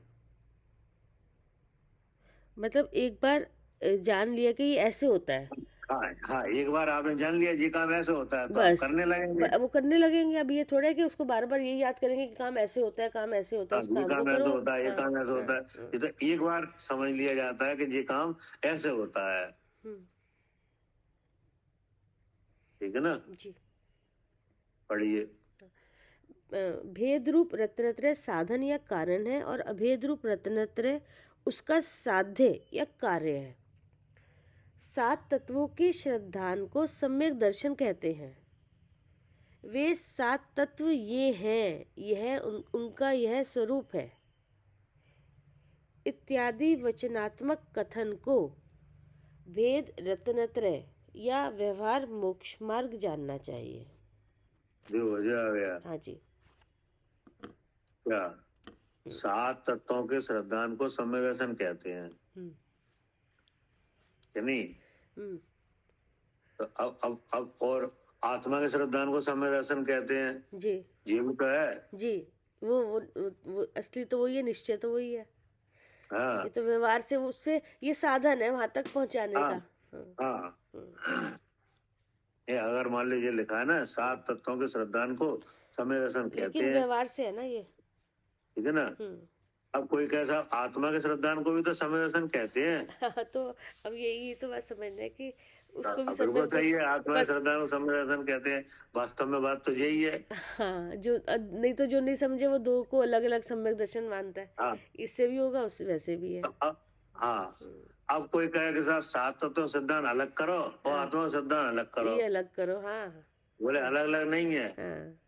मतलब एक बार जान लिया कि ये ऐसे होता है। हाँ, एक बार आपने जान लिया ये काम ऐसे होता है तो आप बस करने लगेंगे। वो करने लगेंगे। अब ये थोड़ा है कि उसको बार बार यही याद करेंगे कि काम ऐसे होता है, काम ऐसे होता है, उस ये काम को काम ऐसे करो। होता है, ये हाँ, काम ऐसे होता है। ये तो एक बार समझ लिया जाता है कि ये काम ऐसे होता है। ठीक है ना? जी। पढ़िए। भेद रूप रत्नत्रय साधन या कारण है और अभेद रूप रत्नत्रय उसका साध्य या कार्य है। 7 तत्वों के श्रद्धान को सम्यक दर्शन कहते हैं। वे 7 तत्व ये हैं, यह उनका यह स्वरूप है इत्यादि वचनात्मक कथन को भेद रत्नत्रय या व्यवहार मोक्ष मार्ग जानना चाहिए। जो मजा आ गया। हाँ जी। क्या? 7 तत्वों के श्रद्धान को सम्यक दर्शन कहते हैं कि नहीं? तो अब और आत्मा के श्रद्धान को सम्यक दर्शन कहते हैं। जी। ये भी तो है। जी, वो असली तो वही है, निश्चय तो वही है। हाँ, ये तो व्यवहार से उससे ये साधन है वहां तक पहुंचाने का। हाँ। ये अगर मान लीजिए लिखा है ना 7 तत्वों के श्रद्धान को सम्यक दर्शन कहते लेकिन हैं, व्यवहार से है ना ये। ठीक है ना? अब कोई कैसा आत्मा के श्रद्धान को भी तो सम्यक दर्शन कहते हैं। तो अब यही तो बात समझना है कि उसको भी बिल्कुल सही है, आत्मा के बस। श्रद्धान को सम्यक दर्शन कहते हैं। वास्तव में बात तो यही है। हाँ, जो नहीं तो जो नहीं समझे वो दो को अलग अलग सम्यक दर्शन मानता है। हाँ, इससे भी होगा, उससे वैसे भी है। हाँ, अब कोई कहे कि साहब 7 तत्वों सिद्धांत अलग करो और आत्मा सिद्धांत अलग करो। ये अलग करो। हाँ बोले अलग अलग नहीं है। हाँ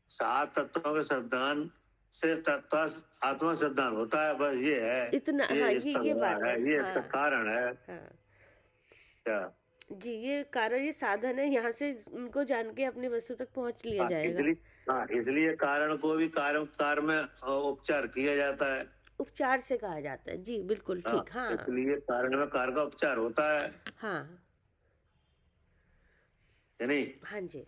7 तत्वों के सिद्धांत से तत्व आत्मा सिद्धांत होता है, बस ये है। इतना। हाँ, ये बात है। ये हाँ, इसका कारण है। हाँ। क्या? जी, ये कारण, ये साधन है, यहाँ से उनको जान के अपनी वस्तु तक पहुंच लिया जाएगा। इसलिए कारण को भी कार में उपचार किया जाता है। उपचार से कहा जाता है। जी बिल्कुल ठीक। हाँ इसलिए कारण में कार का उपचार होता है। हाँ नहीं? हाँ जी।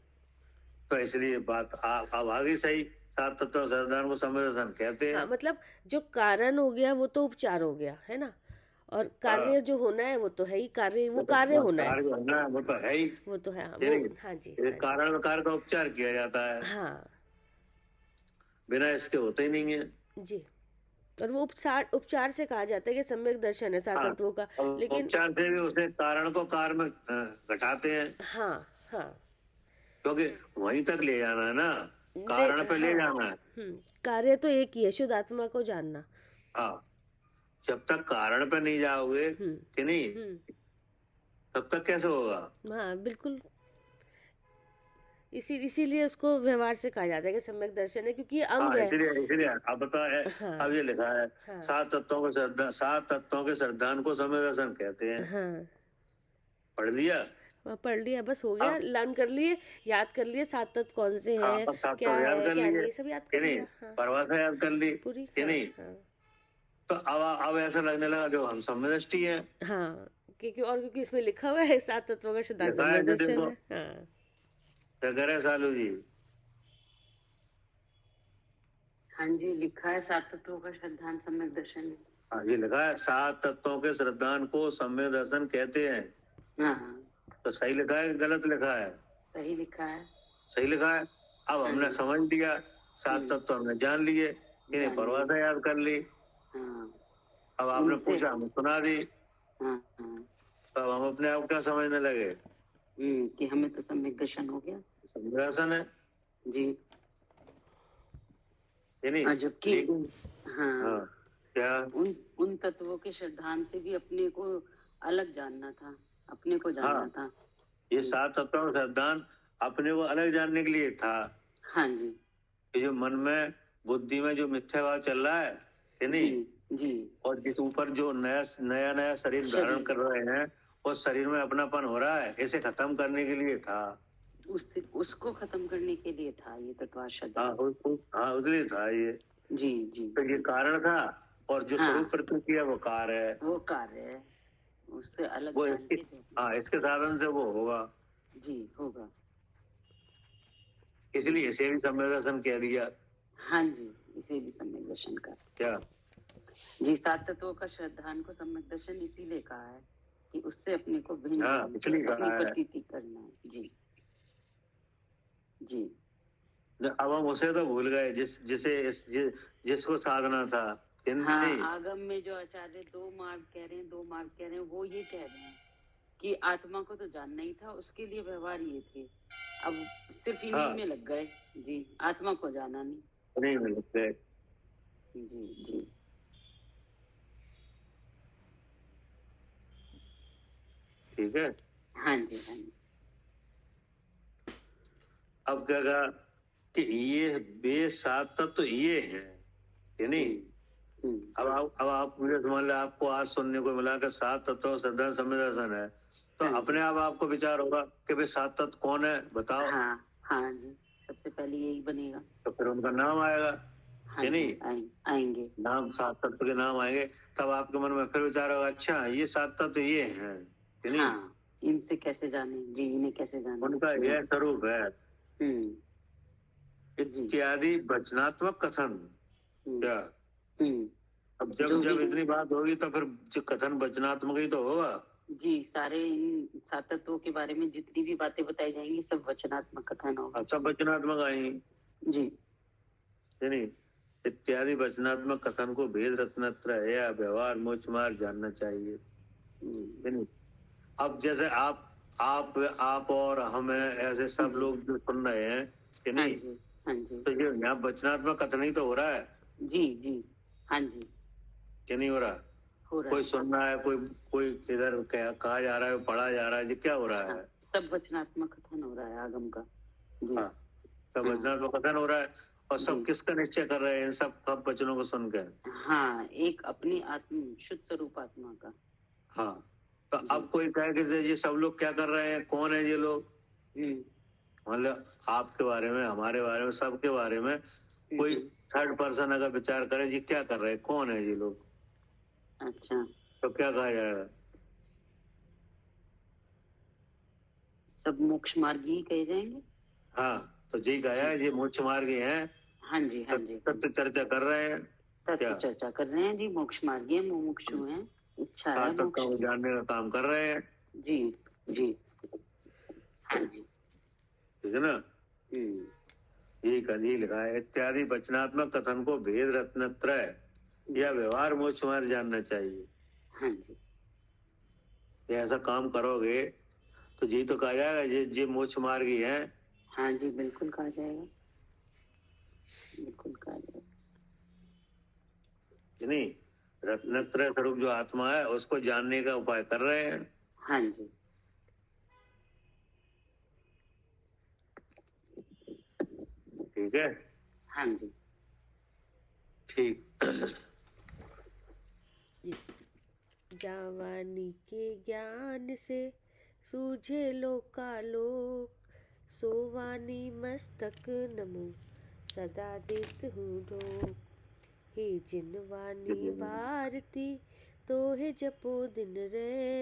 तो इसलिए बात अब आ गई सही। सात तत्व साधन को समय दर्शन कहते हैं। हाँ, मतलब जो कारण हो गया वो तो उपचार हो गया, है ना, और कार्य जो होना है वो तो है ही, कार्य वो कार्य होना है, वो तो है ही, वो तो है। नहीं? वो हाँ जी, कारण में कार का उपचार किया जाता है। हाँ बिना इसके होते ही नहीं है। जी। और वो उपचार से कहा जाता है कि सम्यक दर्शन है सात तत्वों का। लेकिन उपचार से भी उसे कारण को कार में घटाते हैं। हाँ हाँ, क्योंकि वहीं तक ले जाना है ना, कारण पे ले जाना है। कार्य तो एक ही है, शुद्ध आत्मा को जानना। हाँ, जब तक कारण पे नहीं जाओगे कि नहीं, तब तक कैसे होगा? हाँ बिल्कुल, इसीलिए उसको व्यवहार से कहा जाता है कि सम्यक दर्शन है, क्योंकि ये अंग है। इसीलिए अब बता है। हाँ, अब ये लिखा है, हाँ, सात तत्वों के श्रद्धान को सम्यक दर्शन कहते हैं। हाँ, पढ़ लिया? पढ़ लिया, बस हो गया, लर्न कर लिए, याद कर लिए सात तत्व कौन से हैं, क्या है क्या नहीं, सब याद कर लिया। हाँ, परिभाषा याद कर ली पूरी कि नहीं? तो अब ऐसा लगने लगा जो हम सम्यदृष्टि है। हाँ, क्योंकि इसमें लिखा हुआ है सात तत्वों का शुद्ध सम्यक दर्शन है। हाँ, क्या करे सालू जी? हाँ जी, लिखा है सात तत्वों का श्रद्धान सम्यक दर्शन है। हाँ, ये लिखा है सात तत्वों के श्रद्धान को सम्यक दर्शन कहते हैं। हाँ, तो सही लिखा है कि गलत लिखा है? सही लिखा है। सही लिखा है। अब हमने समझ लिया, सात तत्व हमने जान लिए, इन्हें परिभाषा याद कर ली। अब आपने पूछा, हम सुना दी। तो हम अपने आप क्या समझने लगे कि हमें तो सम्यक दर्शन हो गया। सम्यक दर्शन है जी, नहीं? जबकि हाँ, क्या उन तत्वों के श्रद्धान से भी अपने को अलग जानना था, अपने को जानना था। ये सात तत्वों का श्रद्धान अपने को अलग जानने के लिए था। हाँ जी, ये जो मन में बुद्धि में जो मिथ्याभाव चल रहा है कि नहीं जी, और जिस ऊपर जो नया शरीर धारण कर रहे हैं, उस शरीर में अपनापन हो रहा है, इसे खत्म करने के लिए था। उसको खत्म करने के लिए था ये तत्वार्षद। हाँ, उसलिए था ये। जी जी, तो ये कारण था, और जो स्वरूप प्रकृति है वो कार्य है। वो कार्य है, उससे अलग वो इसके साधन से वो होगा। जी, होगा। इसलिए इसे भी सम्यक दर्शन कह दिया। हाँ जी, इसे भी सम्यक दर्शन का क्या जी, सात तत्वों का श्रद्धान को सम्यक दर्शन इसीलिए कहा है कि उससे अपने को भिन्न अपनी प्रतीति करना है। जी जी, अब हम उसे तो भूल गए जिसको साधना था। हाँ, आगम में जो आचार्य दो मार्ग कह रहे हैं, वो ये कह रहे हैं कि आत्मा को तो जानना ही था, उसके लिए व्यवहार ये थे। अब सिर्फ इन्हीं में लग गए। जी, आत्मा को जाना नहीं में लग गए। जी जी, ठीक है। हाँ जी, हाँ जी। अब क्या कहा कि ये वे सात तत्व ये हैं कि नहीं? अब आप मुझे समझ लो, आपको आज सुनने को मिला कि सात तत्व श्रद्धा सम्यक दर्शन है, तो अपने आप आपको विचार होगा कि भाई सात तत्व कौन है, बताओ। हाँ जी, सबसे पहले यही बनेगा। तो फिर उनका नाम आएगा कि नहीं? आएंगे नाम, सात तत्व के नाम आएंगे, तब आपके मन में फिर विचार होगा, अच्छा ये सात तत्व ये हैं कि नहीं? हाँ, इनसे कैसे जाने जी, इन्हें कैसे जाने, उनका यह स्वरूप है इत्यादि वचनात्मक कथन। क्या अब जब इतनी बात होगी तो फिर जो कथन वचनात्मक ही तो होगा। जी, सारे इन सात तत्वों के बारे में जितनी भी बातें बताई जाएंगी सब वचनात्मक कथन होगा। सब वचनात्मक आएंगी जी, नहीं? इत्यादि वचनात्मक कथन को भेद रत्नत्रय या व्यवहार मोक्ष मार्ग जानना चाहिए। अब जैसे आप और हम ऐसे सब लोग जो सुन रहे हैं कि नहीं, हाँ जी, तो ये यहाँ वचनात्मक कथन ही तो हो रहा है। जी जी, हाँ जी, क्या नहीं हो रहा? कोई सुन रहा है, कोई इधर कहा जा रहा है, पढ़ा जा रहा है, ये क्या हो रहा है? सब वचनात्मक कथन हो रहा है आगम का। हाँ, सब वचनात्मक कथन हो रहा है, और सब किसका निश्चय कर रहे हैं इन सब वचनों को सुनकर? हाँ, एक अपनी आत्म शुद्ध स्वरूप आत्मा का। हाँ, तो अब कोई कहे कि ये सब लोग क्या कर रहे हैं, कौन है ये लोग, मतलब आपके बारे में, हमारे बारे में, सबके बारे में कोई थर्ड पर्सन अगर विचार करे ये क्या कर रहे हैं, कौन है ये लोग, अच्छा, तो क्या कहा जाएगा? सब मोक्ष मार्गी ही कहे जाएंगे। हाँ, तो यही कहा है, ये मोक्ष मार्गी हैं। हाँ जी, हाँ जी, तत्व चर्चा कर रहे हैं, तत्व चर्चा कर रहे हैं जी, मोक्ष मार्गी है, मुमुक्षु हैं, इच्छा है तत्व मोक्ष को की। जानने का काम कर रहे हैं। जी जी, हाँ जी, ठीक है ना? यही कहीं लिखा है, इत्यादि वचनात्मक कथन को भेद रत्नत्रय या व्यवहार मोक्ष मार्ग जानना चाहिए। हाँ जी, ये ऐसा काम करोगे तो जी तो कहा जाएगा ये मोक्ष मार्गी है। हाँ जी, बिल्कुल कहा जाएगा, बिल्कुल कहा जाएगा। नहीं, रत्नत्रय स्वरूप जो आत्मा है उसको जानने का उपाय कर रहे हैं। हाँ जी, ठीक है, हाँ जी, ठीक। जावानी के ज्ञान से सूझे लोकालोक, सोवानी मस्तक नमो सदा देत हूँ ढोक। हे जिनवानी भारती तो है जपो दिन रे।